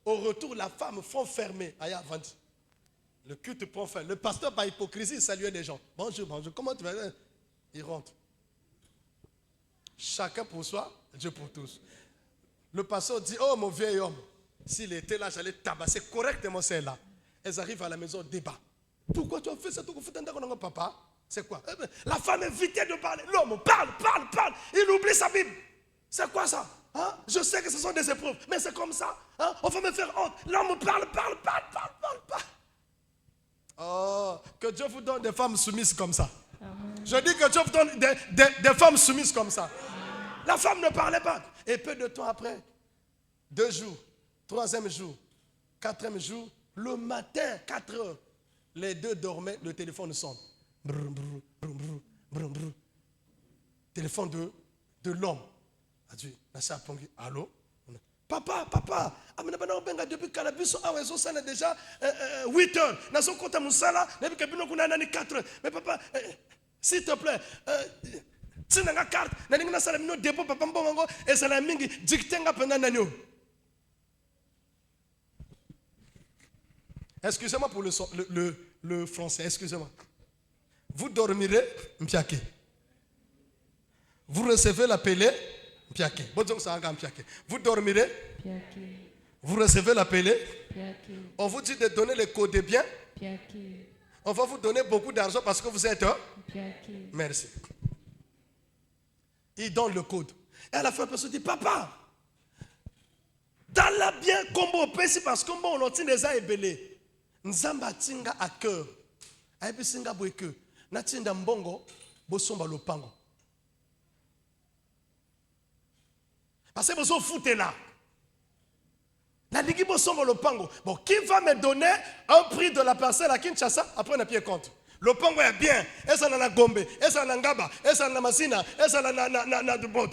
Au retour, la femme, front fermé. Aïe, vente. Le culte prend fin. Le pasteur, par hypocrisie, saluait les gens. Bonjour, bonjour. Comment tu vas? Il rentre. Chacun pour soi, Dieu pour tous. Le pasteur dit, oh mon vieil homme. S'il était là, j'allais tabasser correctement celle-là. Elles arrivent à la maison, débat. Pourquoi tu as fait ça? Papa, c'est quoi? La femme évitait de parler. L'homme parle. Il oublie sa Bible. C'est quoi ça? Hein? Je sais que ce sont des épreuves, mais c'est comme ça. Hein? On va me faire honte. L'homme parle. Oh, que Dieu vous donne des femmes soumises comme ça. Amen. Je dis que Dieu vous donne des femmes soumises comme ça. Amen. La femme ne parlait pas. Et peu de temps après, 2 jours, 3e jour, 4e jour, le matin, 4 heures, les deux dormaient, le téléphone sonne. Brum, brum, brum, brum, brum, brum. Téléphone de l'homme. Allô? Papa, depuis Calabiso, ça est déjà 8 heures. Depuis 4 heures. Mais papa, S'il te plaît, si tu carte, tu dépôt papa mbongo et c'est la mingi dictenga pendant nanyo. Excusez-moi pour le français, excusez-moi. Vous dormirez, mpiake. Vous recevez l'appelé, mpiake. Vous dormirez, Piake. vous recevez l'appelé. Piake. On vous dit de donner les codes bien. Piake. On va vous donner beaucoup d'argent parce que vous êtes. Piake. Merci. Il donne le code. Et à la fin, la personne dit, papa, dans la bien combo pesi parce que on tient des aébélés. Nzamba tinga à cœur. Aébi singa boeke. Natinda mbongo, bosomba lopango. Parce que vous foutez là. Nadigi bosomba lopango. Bon, qui va me donner un prix de la parcelle à Kinshasa? Après, on a pied compte. Le pango est bien. Et ça n'a Gombe. Et ça n'a Ngaba. Et ça n'a Masina. Et ça n'a de bot.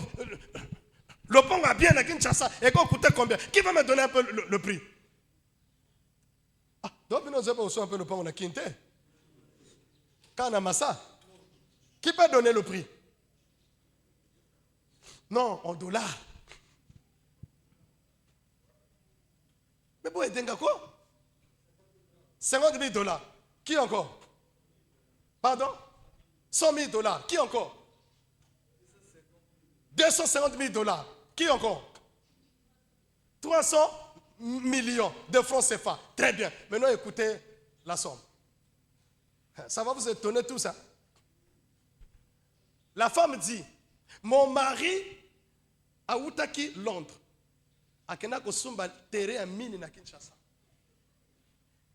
Le pango est bien à Kinshasa. Et qu'on coûtait combien? Qui va me donner un peu le prix? Ah, donc nous avons aussi un peu le pango à Kinte. Quand on a Massa. Qui peut donner le prix? Non, en dollars. Mais pour aider quoi? 50 000 dollars. Qui encore? Pardon? 100 000 dollars. Qui encore? 250 000 dollars. Qui encore? 300 millions de francs CFA. Très bien. Maintenant, écoutez la somme. Ça va vous étonner tout ça. La femme dit, mon mari a Outaki, Londres. Akena kosumba terrain à mini na Kinshasa.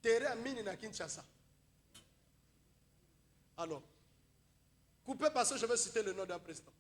Terrain à mini na Kinshasa. Alors, coupez parce que je vais citer le nom d'un président.